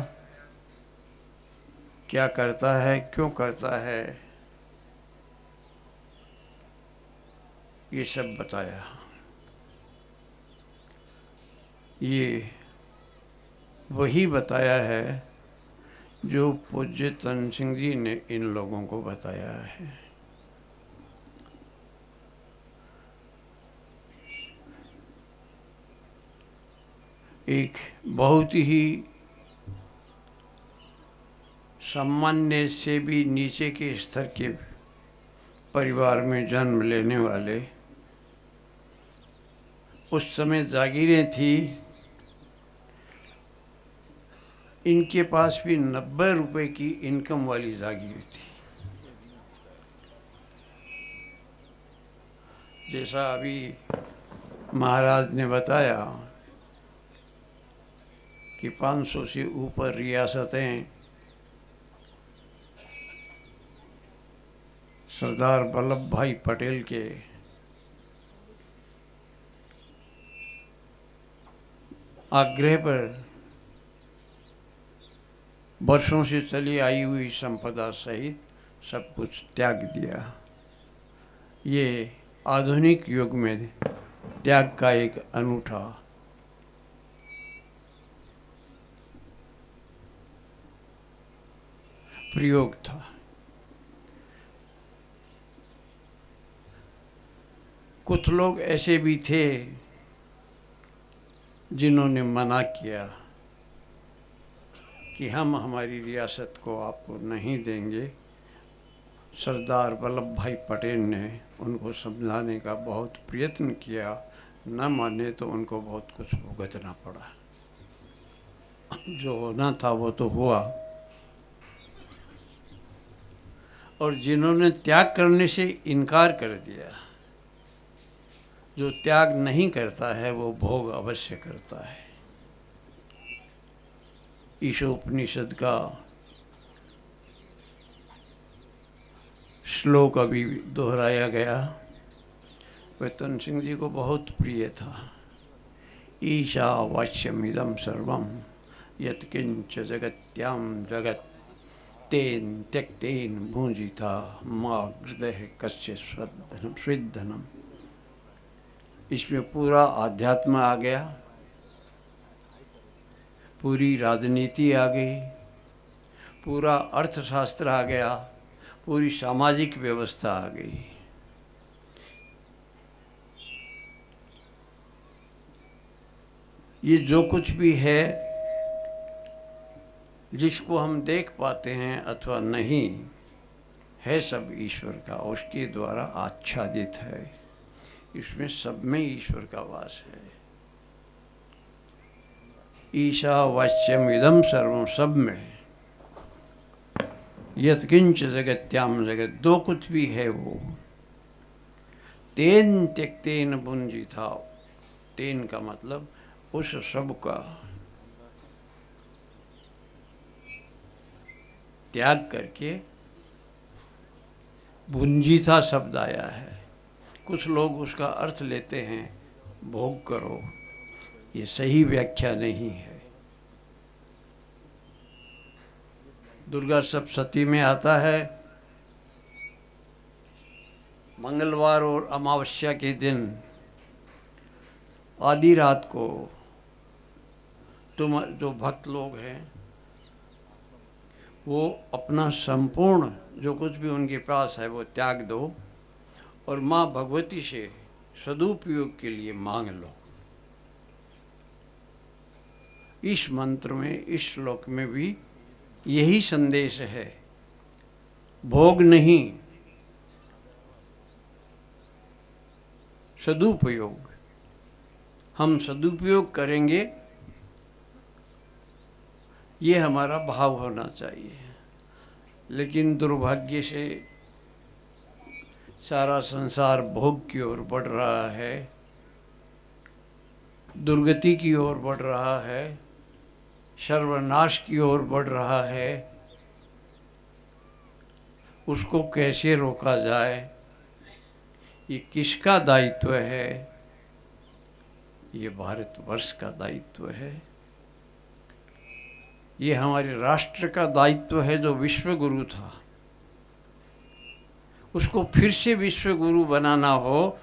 H: क्या करता है, क्यों करता है, ये सब बताया। ये वही बताया है जो पूज्य तन सिंह जी ने इन लोगों को बताया है। एक बहुत ही सामान्य से भी नीचे के स्तर के परिवार में जन्म लेने वाले, उस समय जागीरें थी, इनके पास भी 90 रुपए की इनकम वाली जागीर थी। जैसा अभी महाराज ने बताया कि 500 से ऊपर रियासतें सरदार वल्लभ भाई पटेल के आग्रह पर वर्षों से चली आई हुई संपदा सहित सब कुछ त्याग दिया। ये आधुनिक युग में त्याग का एक अनूठा प्रयोग था। कुछ लोग ऐसे भी थे जिन्होंने मना किया कि हम हमारी रियासत को आपको नहीं देंगे। सरदार वल्लभ भाई पटेल ने उनको समझाने का बहुत प्रयत्न किया, न माने तो उनको बहुत कुछ भुगतना पड़ा। जो होना था वो तो हुआ। और जिन्होंने त्याग करने से इनकार कर दिया, जो त्याग नहीं करता है वो भोग अवश्य करता है। ईशोपनिषद का श्लोक अभी दोहराया गया, वह तन सिंह जी को बहुत प्रिय था। ईशा वाच्यमिदं सर्वं यत्किंच जगत्याम जगत तेन त्यक्तेन भूंजिता माँ हृदय कस्य स्विद्धनम। इसमें पूरा आध्यात्म आ गया, पूरी राजनीति आ गई, पूरा अर्थशास्त्र आ गया, पूरी सामाजिक व्यवस्था आ गई। ये जो कुछ भी है, जिसको हम देख पाते हैं अथवा नहीं, है सब ईश्वर का, उसके द्वारा आच्छादित है। इसमें सब में ईश्वर का वास है। ईशा वाच्यम इदम सर्वम, सब में। यत्किंच जगत्याम जगत, दो कुछ भी है वो। तेन त्यक्तेन भुंजिता, तेन का मतलब उस सब का त्याग करके भुंजिता शब्द आया है। कुछ लोग उसका अर्थ लेते हैं भोग करो, ये सही व्याख्या नहीं है। दुर्गा सप्तशती में आता है, मंगलवार और अमावस्या के दिन आधी रात को तुम जो भक्त लोग हैं वो अपना संपूर्ण जो कुछ भी उनके पास है वो त्याग दो और माँ भगवती से सदुपयोग के लिए मांग लो। इस मंत्र में, इस श्लोक में भी यही संदेश है। भोग नहीं, सदुपयोग। हम सदुपयोग करेंगे, ये हमारा भाव होना चाहिए। लेकिन दुर्भाग्य से सारा संसार भोग की ओर बढ़ रहा है, दुर्गति की ओर बढ़ रहा है, सर्वनाश की ओर बढ़ रहा है। उसको कैसे रोका जाए, ये किसका दायित्व है? ये भारतवर्ष का दायित्व है। ये हमारे राष्ट्र का दायित्व है जो विश्व गुरु था। उसको फिर से विश्व गुरु बनाना हो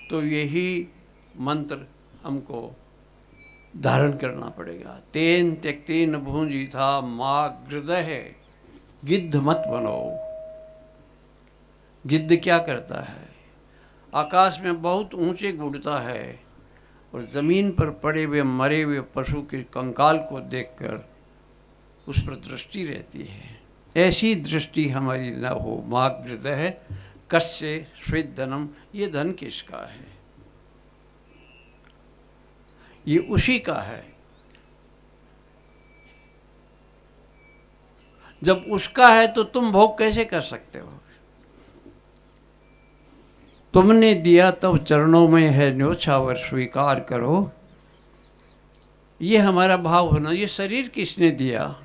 H: तो यही मंत्र हमको धारण करना पड़ेगा। तेन त्यक्तेन भुंजिथा माँ हृदय, गिद्ध मत बनो। गिद्ध क्या करता है? आकाश में बहुत ऊंचे उड़ता है और ज़मीन पर पड़े हुए मरे हुए पशु के कंकाल को देखकर उस पर दृष्टि रहती है। ऐसी दृष्टि हमारी न हो। माँ हृदय कस्य श्वेत धनम, ये धन किसका है? ये उसी का है। जब उसका है तो तुम भोग कैसे कर सकते हो? तुमने दिया तब चरणों में है न्योछावर, स्वीकार करो। ये हमारा भाव होना। ये शरीर किसने दिया?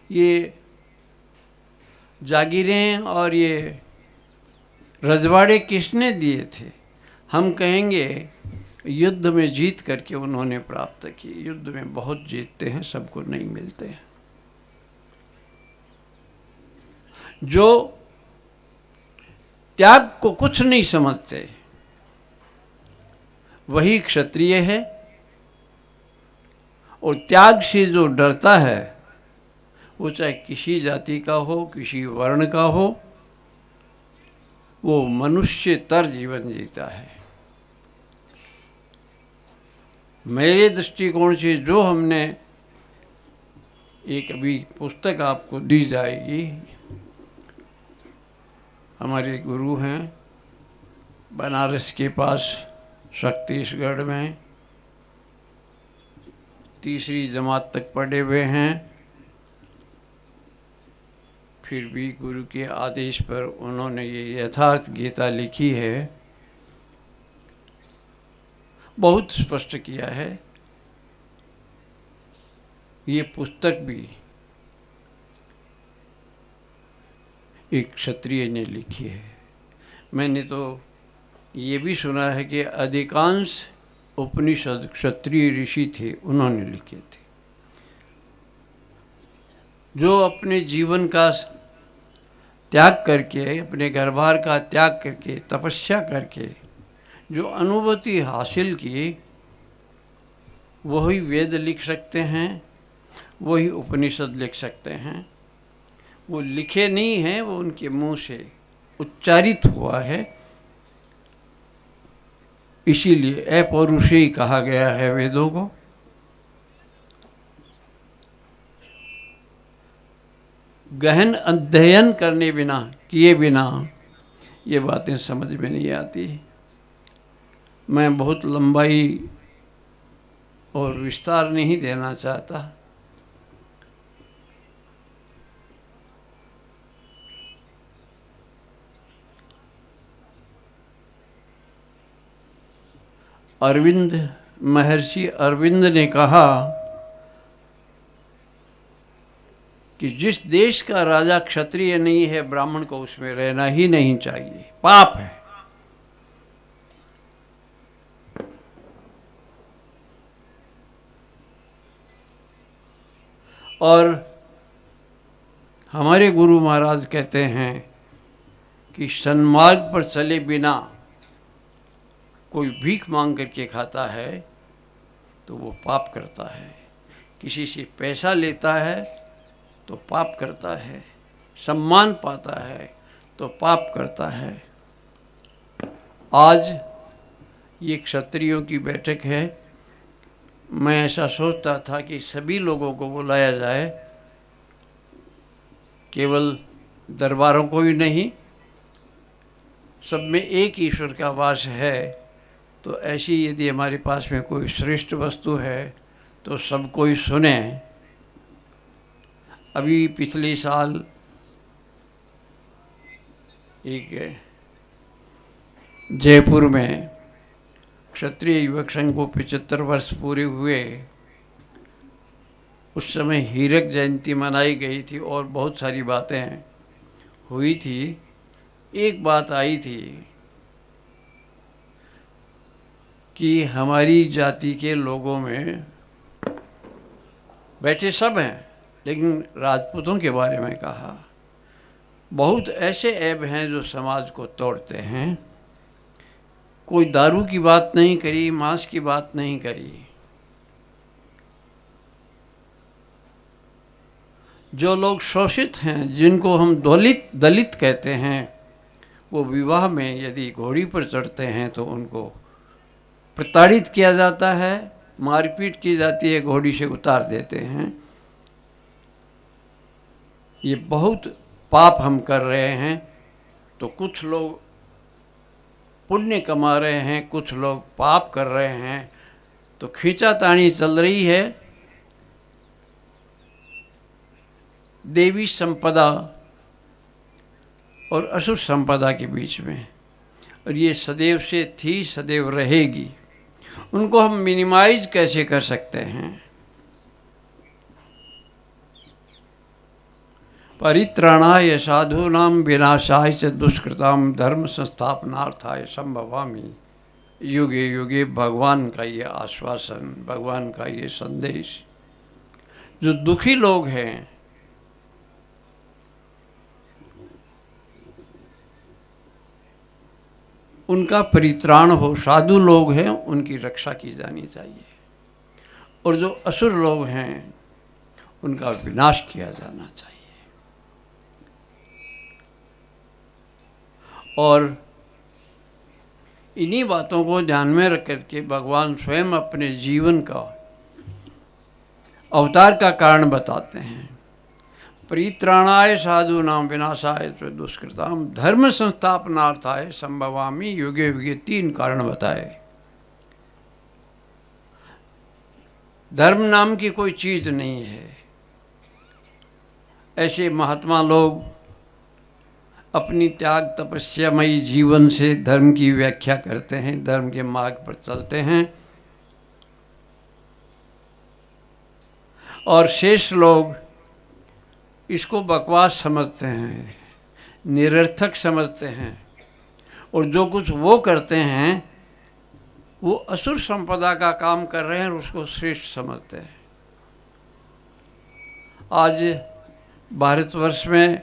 H: ये जागीरें और ये रजवाड़े किसने दिए थे? हम कहेंगे युद्ध में जीत करके उन्होंने प्राप्त की। युद्ध में बहुत जीतते हैं, सबको नहीं मिलते हैं। जो त्याग को कुछ नहीं समझते वही क्षत्रिय है, और त्याग से जो डरता है वो चाहे किसी जाति का हो, किसी वर्ण का हो, वो मनुष्यतर जीवन जीता है। मेरे दृष्टिकोण से जो हमने एक अभी पुस्तक आपको दी जाएगी, हमारे गुरु हैं बनारस के पास छत्तीसगढ़ में, तीसरी जमात तक पढ़े हुए हैं, फिर भी गुरु के आदेश पर उन्होंने ये यथार्थ गीता लिखी है। बहुत स्पष्ट किया है। ये पुस्तक भी एक क्षत्रिय ने लिखी है। मैंने तो ये भी सुना है कि अधिकांश उपनिषद क्षत्रिय ऋषि थे, उन्होंने लिखे थे। जो अपने जीवन का त्याग करके, अपने घर बार का त्याग करके, तपस्या करके जो अनुभूति हासिल की, वही वेद लिख सकते हैं, वही उपनिषद लिख सकते हैं। वो लिखे नहीं हैं, वो उनके मुंह से उच्चारित हुआ है। इसीलिए अपौरुषेय कहा गया है वेदों को। गहन अध्ययन करने बिना, किए बिना ये बातें समझ में नहीं आती। मैं बहुत लंबाई और विस्तार नहीं देना चाहता। अरविंद, महर्षि अरविंद ने कहा कि जिस देश का राजा क्षत्रिय नहीं है, ब्राह्मण को उसमें रहना ही नहीं चाहिए, पाप है। और हमारे गुरु महाराज कहते हैं कि सन्मार्ग पर चले बिना कोई भीख मांग करके खाता है तो वो पाप करता है। किसी से पैसा लेता है तो पाप करता है। सम्मान पाता है तो पाप करता है। आज ये क्षत्रियों की बैठक है। मैं ऐसा सोचता था कि सभी लोगों को बुलाया जाए, केवल दरबारों को ही नहीं, सब में एक ईश्वर का वास है। तो ऐसी यदि हमारे पास में कोई श्रेष्ठ वस्तु है तो सब कोई सुने। अभी पिछले साल एक जयपुर में क्षत्रिय युवक संघ को 75 वर्ष पूरे हुए। उस समय हीरक जयंती मनाई गई थी और बहुत सारी बातें हुई थी। एक बात आई थी कि हमारी जाति के लोगों में, बैठे सब हैं लेकिन राजपूतों के बारे में कहा, बहुत ऐसे ऐब हैं जो समाज को तोड़ते हैं। कोई दारू की बात नहीं करी, मांस की बात नहीं करी। जो लोग शोषित हैं, जिनको हम दलित कहते हैं, वो विवाह में यदि घोड़ी पर चढ़ते हैं तो उनको प्रताड़ित किया जाता है, मारपीट की जाती है, घोड़ी से उतार देते हैं। ये बहुत पाप हम कर रहे हैं। तो कुछ लोग पुण्य कमा रहे हैं, कुछ लोग पाप कर रहे हैं। तो खींचातानी चल रही है देवी संपदा और असुर संपदा के बीच में, और ये सदैव से थी, सदैव रहेगी। उनको हम मिनिमाइज कैसे कर सकते हैं? परित्राणाय साधूनां विनाशाय च दुष्कृतां धर्म संस्थापनार्थाय संभवामि। युगे युगे भगवान का ये आश्वासन, भगवान का ये संदेश। जो दुखी लोग हैं, उनका परित्राण हो, साधु लोग हैं उनकी रक्षा की जानी चाहिए, और जो असुर लोग हैं उनका विनाश किया जाना चाहिए। और इन्हीं बातों को ध्यान में रख करके भगवान स्वयं अपने जीवन का, अवतार का कारण बताते हैं। परित्राणाय साधूनां विनाशाय च दुष्कृतां धर्म संस्थापनार्थाय संभवामि युगे युगे। 3 कारण बताए। धर्म नाम की कोई चीज नहीं है। ऐसे महात्मा लोग अपनी त्याग तपस्यामयी जीवन से धर्म की व्याख्या करते हैं, धर्म के मार्ग पर चलते हैं, और शेष लोग इसको बकवास समझते हैं, निरर्थक समझते हैं, और जो कुछ वो करते हैं वो असुर संपदा का काम कर रहे हैं और उसको श्रेष्ठ समझते हैं। आज भारतवर्ष में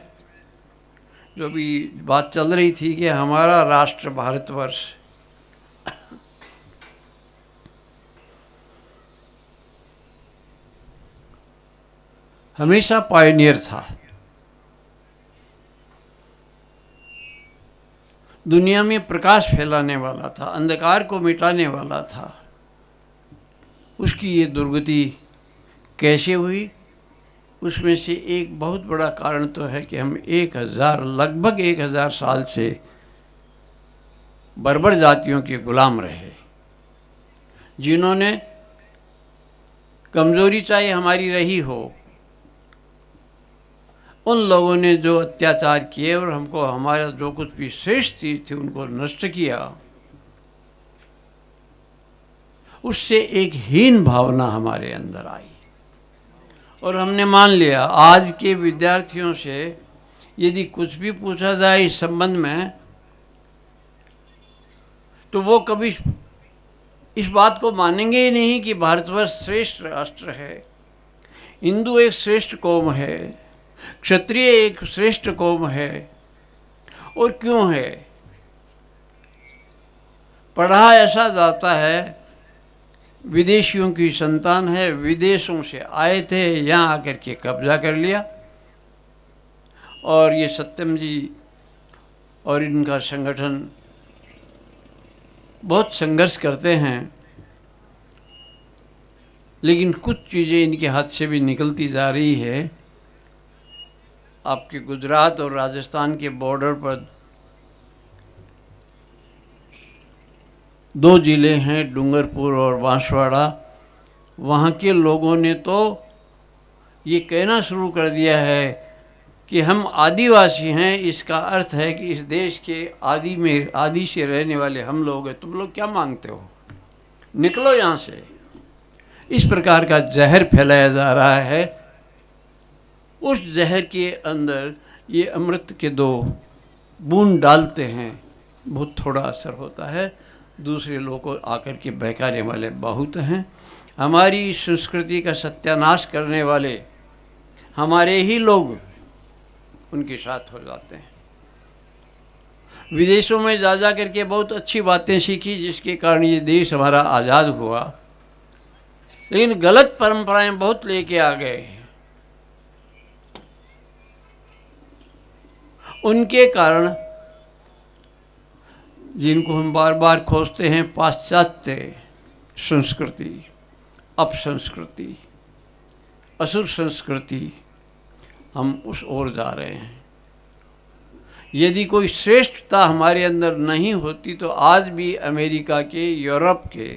H: जो भी बात चल रही थी कि हमारा राष्ट्र भारतवर्ष हमेशा पायनियर था। दुनिया में प्रकाश फैलाने वाला था, अंधकार को मिटाने वाला था। उसकी ये दुर्गति कैसे हुई? उसमें से एक बहुत बड़ा कारण तो है कि हम लगभग 1000 साल से बर्बर जातियों के गुलाम रहे, जिन्होंने, कमजोरी चाहे हमारी रही हो, उन लोगों ने जो अत्याचार किए और हमको हमारा जो कुछ भी श्रेष्ठ चीज थी उनको नष्ट किया। उससे एक हीन भावना हमारे अंदर आई और हमने मान लिया। आज के विद्यार्थियों से यदि कुछ भी पूछा जाए इस संबंध में, तो वो कभी इस बात को मानेंगे ही नहीं कि भारतवर्ष श्रेष्ठ राष्ट्र है, हिंदू एक श्रेष्ठ कौम है, क्षत्रिय एक श्रेष्ठ कौम है। और क्यों है? पढ़ा ऐसा जाता है विदेशियों की संतान है, विदेशों से आए थे, यहाँ आकर के कब्जा कर लिया। और ये सत्यम जी और इनका संगठन बहुत संघर्ष करते हैं, लेकिन कुछ चीज़ें इनके हाथ से भी निकलती जा रही है। आपके गुजरात और राजस्थान के बॉर्डर पर 2 जिले हैं, डूंगरपुर और बांसवाड़ा। वहाँ के लोगों ने तो ये कहना शुरू कर दिया है कि हम आदिवासी हैं, इसका अर्थ है कि इस देश के आदि से रहने वाले हम लोग हैं, तुम लोग क्या मांगते हो, निकलो यहाँ से। इस प्रकार का जहर फैलाया जा रहा है। उस जहर के अंदर ये अमृत के 2 बूंद डालते हैं, बहुत थोड़ा असर होता है, दूसरे लोगों को आकर के बहकाने वाले बहुत हैं। हमारी संस्कृति का सत्यानाश करने वाले हमारे ही लोग उनके साथ हो जाते हैं। विदेशों में जा करके बहुत अच्छी बातें सीखी, जिसके कारण ये देश हमारा आज़ाद हुआ, लेकिन गलत परंपराएं बहुत लेके आ गए। उनके कारण जिनको हम बार बार खोजते हैं, पाश्चात्य संस्कृति, अपसंस्कृति, असुर संस्कृति, हम उस ओर जा रहे हैं। यदि कोई श्रेष्ठता हमारे अंदर नहीं होती तो आज भी अमेरिका के, यूरोप के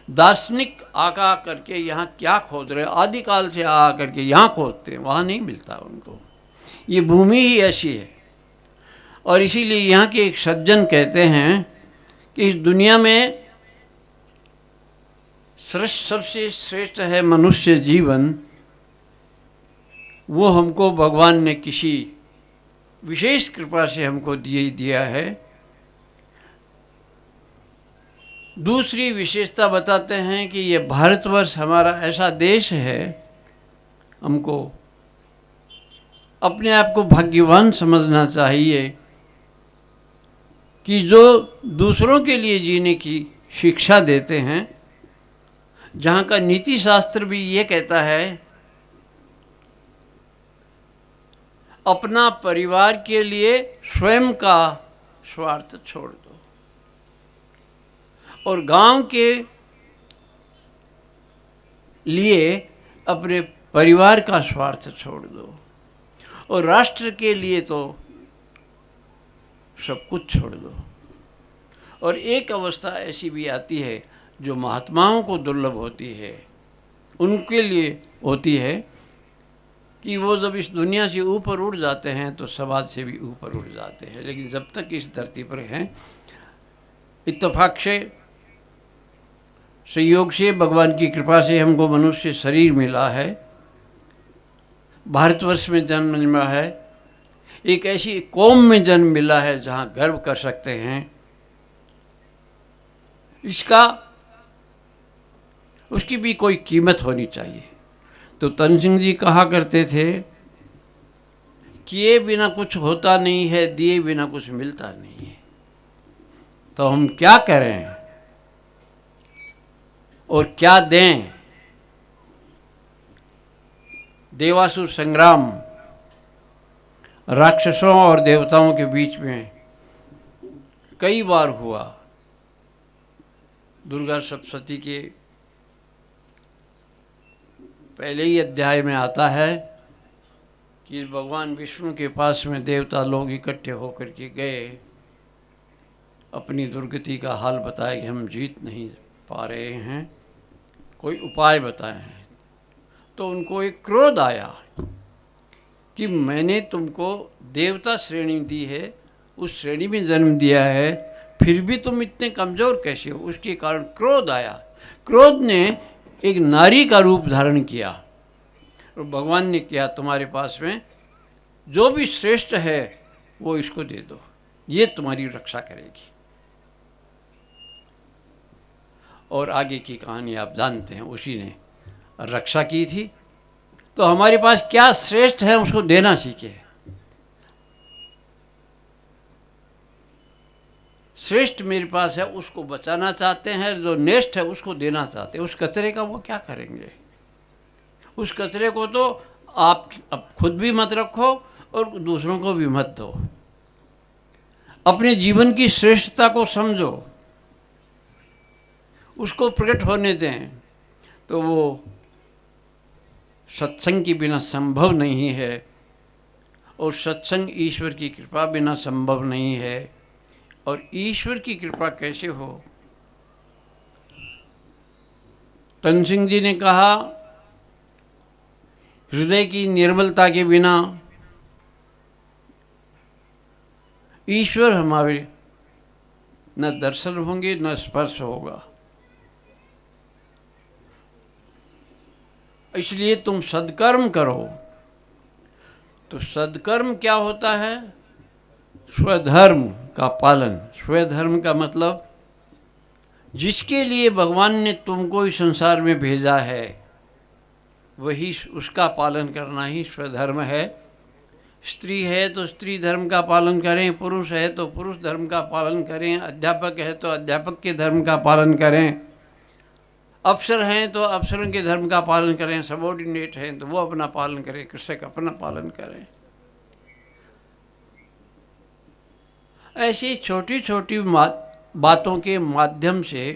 H: दार्शनिक आका करके यहाँ क्या खोज रहे, आदिकाल से आ करके यहाँ खोजते हैं, वहाँ नहीं मिलता उनको। ये भूमि ही ऐसी है। और इसीलिए यहाँ के एक सज्जन कहते हैं कि इस दुनिया में सबसे श्रेष्ठ है मनुष्य जीवन। वो हमको भगवान ने किसी विशेष कृपा से हमको दिया है। दूसरी विशेषता बताते हैं कि ये भारतवर्ष हमारा ऐसा देश है, हमको अपने आप को भाग्यवान समझना चाहिए कि जो दूसरों के लिए जीने की शिक्षा देते हैं, जहाँ का नीति शास्त्र भी ये कहता है अपना परिवार के लिए स्वयं का स्वार्थ छोड़ दो, और गांव के लिए अपने परिवार का स्वार्थ छोड़ दो, और राष्ट्र के लिए तो सब कुछ छोड़ दो। और एक अवस्था ऐसी भी आती है जो महात्माओं को दुर्लभ होती है, उनके लिए होती है कि वो जब इस दुनिया से ऊपर उड़ जाते हैं तो समाज से भी ऊपर उड़ जाते हैं। लेकिन जब तक इस धरती पर हैं, इत्तेफाक से, संयोग से, भगवान की कृपा से हमको मनुष्य शरीर मिला है, भारतवर्ष में जन्म मिला है, एक ऐसी कौम में जन्म मिला है जहाँ गर्व कर सकते हैं। उसकी भी कोई कीमत होनी चाहिए। तो तन सिंह जी कहा करते थे, किए बिना कुछ होता नहीं है, दिए बिना कुछ मिलता नहीं है। तो हम क्या करें और क्या दें? देवासुर संग्राम राक्षसों और देवताओं के बीच में कई बार हुआ। दुर्गा सप्तशती के पहले ही अध्याय में आता है कि भगवान विष्णु के पास में देवता लोग इकट्ठे होकर के गए, अपनी दुर्गति का हाल बताए कि हम जीत नहीं पा रहे हैं, कोई उपाय बताए हैं। तो उनको एक क्रोध आया कि मैंने तुमको देवता श्रेणी दी है, उस श्रेणी में जन्म दिया है, फिर भी तुम इतने कमज़ोर कैसे हो? उसके कारण क्रोध आया। क्रोध ने एक नारी का रूप धारण किया और भगवान ने किया, तुम्हारे पास में जो भी श्रेष्ठ है वो इसको दे दो, ये तुम्हारी रक्षा करेगी। और आगे की कहानी आप जानते हैं, उसी ने रक्षा की थी। तो हमारे पास क्या श्रेष्ठ है उसको देना सीखे। श्रेष्ठ मेरे पास है उसको बचाना चाहते हैं, जो नेष्ठ है उसको देना चाहते हैं। उस कचरे का वो क्या करेंगे? उस कचरे को तो आप अब खुद भी मत रखो और दूसरों को भी मत दो। अपने जीवन की श्रेष्ठता को समझो, उसको प्रकट होने दें। तो वो सत्संग के बिना संभव नहीं है, और सत्संग ईश्वर की कृपा बिना संभव नहीं है। और ईश्वर की कृपा कैसे हो? तन सिंह जी ने कहा, हृदय की निर्मलता के बिना ईश्वर हमारे न दर्शन होंगे न स्पर्श होगा। इसलिए तुम सद्कर्म करो। तो सद्कर्म क्या होता है? स्वधर्म का पालन। स्वधर्म का मतलब जिसके लिए भगवान ने तुमको इस संसार में भेजा है वही उसका पालन करना ही स्वधर्म है। स्त्री है तो स्त्री धर्म का पालन करें, पुरुष है तो पुरुष धर्म का पालन करें, अध्यापक है तो अध्यापक के धर्म का पालन करें, अफसर हैं तो अफसरों के धर्म का पालन करें, सबॉर्डिनेट हैं तो वो अपना पालन करें, कृषक अपना पालन करें। ऐसी छोटी छोटी बातों के माध्यम से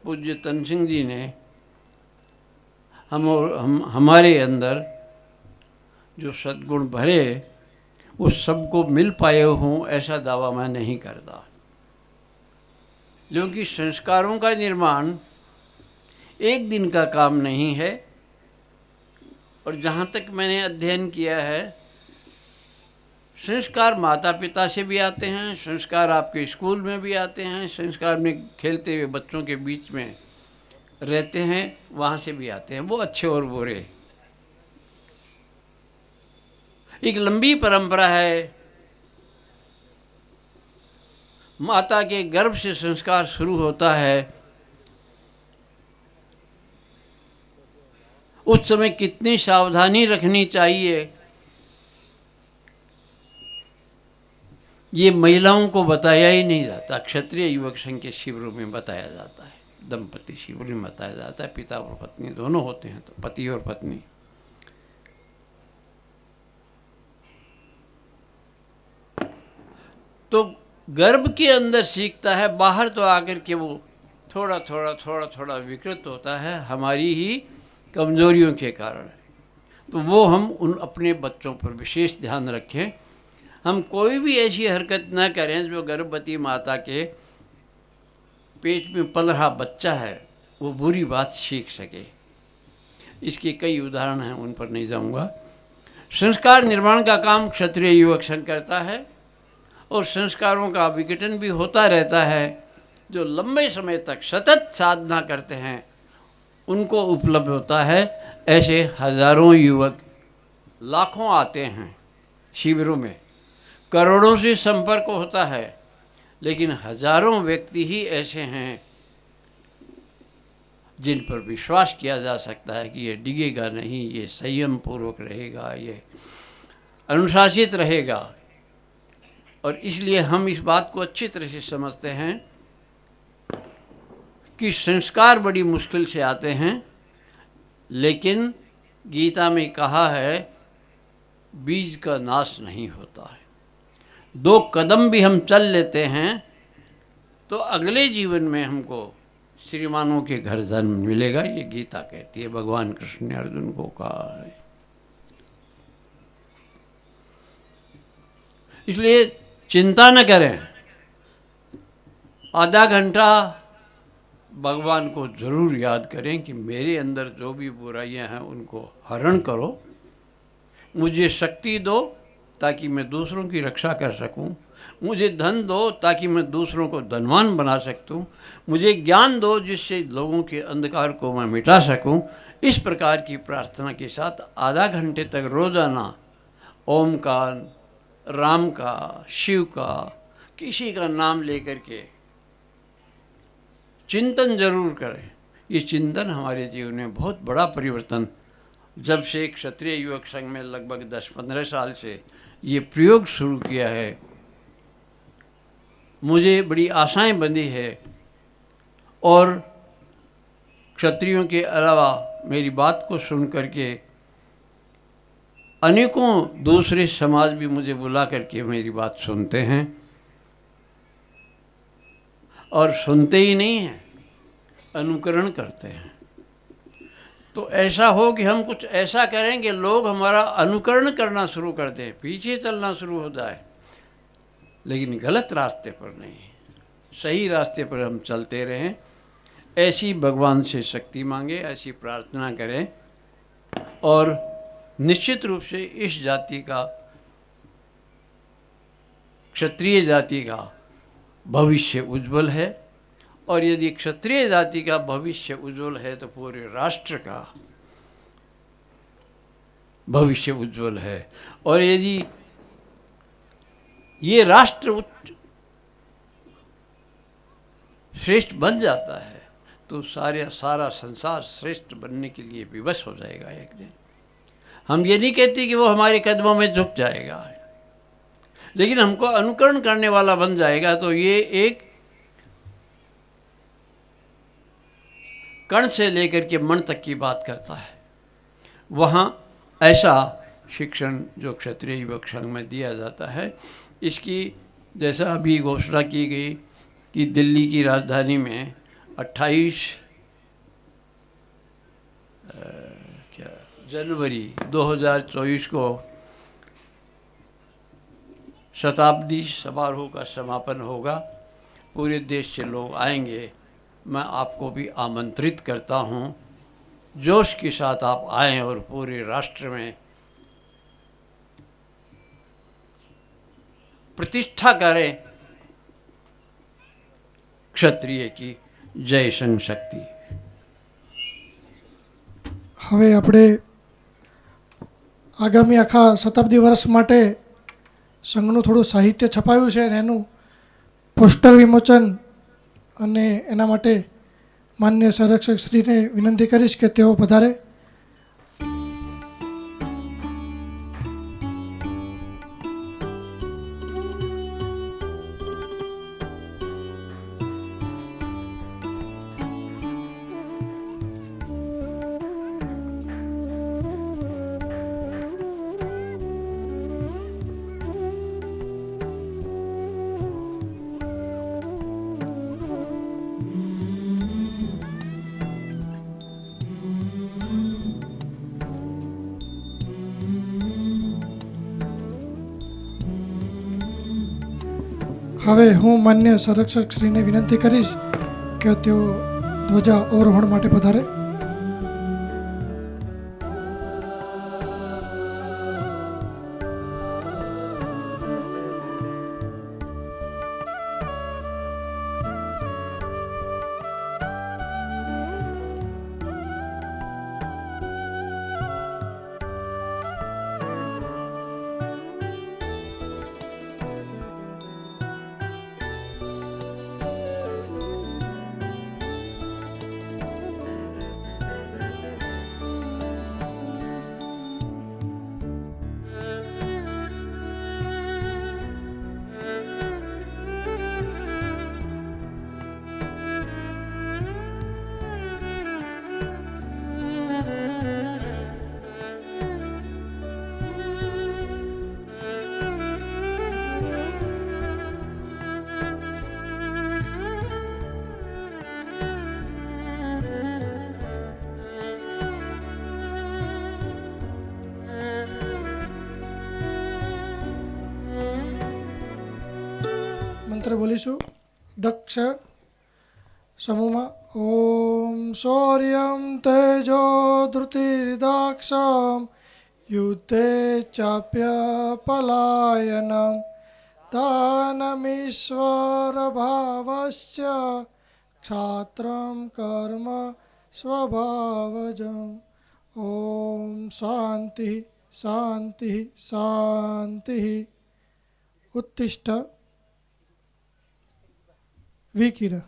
H: पूज्य तन सिंह जी ने हमारे अंदर जो सद्गुण भरे उस सबको मिल पाए हों ऐसा दावा मैं नहीं करता, क्योंकि संस्कारों का निर्माण एक दिन का काम नहीं है। और जहाँ तक मैंने अध्ययन किया है, संस्कार माता पिता से भी आते हैं, संस्कार आपके स्कूल में भी आते हैं, संस्कार में खेलते हुए बच्चों के बीच में रहते हैं वहाँ से भी आते हैं, वो अच्छे और बुरे। एक लंबी परंपरा है। माता के गर्भ से संस्कार शुरू होता है। उस समय कितनी सावधानी रखनी चाहिए ये महिलाओं को बताया ही नहीं जाता। क्षत्रिय युवक संघ के शिविरों में बताया जाता है, दंपति शिविर में बताया जाता है। पिता और पत्नी दोनों होते हैं, तो पति और पत्नी। तो गर्भ के अंदर सीखता है, बाहर तो आकर के वो थोड़ा थोड़ा विकृत होता है हमारी ही कमजोरियों के कारण। तो वो हम उन अपने बच्चों पर विशेष ध्यान रखें। हम कोई भी ऐसी हरकत न करें जो गर्भवती माता के पेट में पल रहा बच्चा है वो बुरी बात सीख सके। इसके कई उदाहरण हैं, उन पर नहीं जाऊंगा। संस्कार निर्माण का काम क्षत्रिय युवक संघ करता है और संस्कारों का विघटन भी होता रहता है। जो लंबे समय तक सतत साधना करते हैं उनको उपलब्ध होता है। ऐसे हजारों युवक, लाखों आते हैं शिविरों में, करोड़ों से संपर्क होता है, लेकिन हजारों व्यक्ति ही ऐसे हैं जिन पर विश्वास किया जा सकता है कि ये डिगेगा नहीं, ये संयम पूर्वक रहेगा, ये अनुशासित रहेगा। और इसलिए हम इस बात को अच्छी तरह से समझते हैं कि संस्कार बड़ी मुश्किल से आते हैं, लेकिन गीता में कहा है बीज का नाश नहीं होता है। 2 कदम भी हम चल लेते हैं तो अगले जीवन में हमको श्रीमानों के घर जन्म मिलेगा, ये गीता कहती है। भगवान कृष्ण ने अर्जुन को कहा है। इसलिए चिंता न करें, आधा घंटा भगवान को जरूर याद करें कि मेरे अंदर जो भी बुराइयां हैं उनको हरण करो, मुझे शक्ति दो ताकि मैं दूसरों की रक्षा कर सकूं, मुझे धन दो ताकि मैं दूसरों को धनवान बना सकूं, मुझे ज्ञान दो जिससे लोगों के अंधकार को मैं मिटा सकूं। इस प्रकार की प्रार्थना के साथ आधा घंटे तक रोजाना ओम का, राम का, शिव का, किसी का नाम लेकर के चिंतन जरूर करें। ये चिंतन हमारे जीवन में बहुत बड़ा परिवर्तन, जब से क्षत्रिय युवक संघ में लगभग 10-15 साल से ये प्रयोग शुरू किया है, मुझे बड़ी आशाएं बंधी है। और क्षत्रियों के अलावा मेरी बात को सुन करके अनेकों दूसरे समाज भी मुझे बुला करके मेरी बात सुनते हैं, और सुनते ही नहीं हैं, अनुकरण करते हैं। तो ऐसा हो कि हम कुछ ऐसा करें कि लोग हमारा अनुकरण करना शुरू कर दें, पीछे चलना शुरू हो जाए, लेकिन गलत रास्ते पर नहीं, सही रास्ते पर हम चलते रहें। ऐसी भगवान से शक्ति मांगे, ऐसी प्रार्थना करें, और निश्चित रूप से इस जाति का क्षत्रिय जाति का भविष्य उज्जवल है, और यदि क्षत्रिय जाति का भविष्य उज्जवल है तो पूरे राष्ट्र का भविष्य उज्जवल है। और यदि ये राष्ट्र श्रेष्ठ बन जाता है तो सारा संसार श्रेष्ठ बनने के लिए विवश हो जाएगा एक दिन। हम ये नहीं कहते कि वो हमारे कदमों में झुक जाएगा, लेकिन हमको अनुकरण करने वाला बन जाएगा। तो ये एक कण से लेकर के मन तक की बात करता है। वहाँ ऐसा शिक्षण जो क्षत्रिय युवक संघ में दिया जाता है, इसकी जैसा अभी घोषणा की गई कि दिल्ली की राजधानी में 28 जनवरी 2024 को शताब्दी समारोह का समापन होगा। पूरे देश से लोग आएंगे। मैं आपको भी आमंत्रित करता हूँ, जोश के साथ आप आएं और पूरे राष्ट्र में प्रतिष्ठा करें क्षत्रिय की जय संघ शक्ति।
A: હવે આપણે આગામી આખા શતાબ્દી વર્ષ માટે સંઘનું થોડું સાહિત્ય છપાયું છે અને એનું પોસ્ટર વિમોચન અને એના માટે માન્ય સંરક્ષક શ્રીને વિનંતી કરીશ કે તેઓ પધારે. હવે હું માન્ય સંરક્ષક શ્રીને વિનંતી કરીશ કે તેઓ ધ્વજા અવરોહણ માટે પધારે. મંત્ર બોલીશું. દક્ષ સમૂહમાં ઓમ શૌર્યમ તેજો ધૃતિર્દાક્ષમ યુદ્ધે ચાપ્ય પલાયનમ દાનમીશ્વર ભાવશ્ચ ક્ષાત્રમ કર્મ સ્વભાવજમ. ઓમ શાંતિ શાંતિ શાંતિ. ઉત્તિષ્ઠ. Vikira.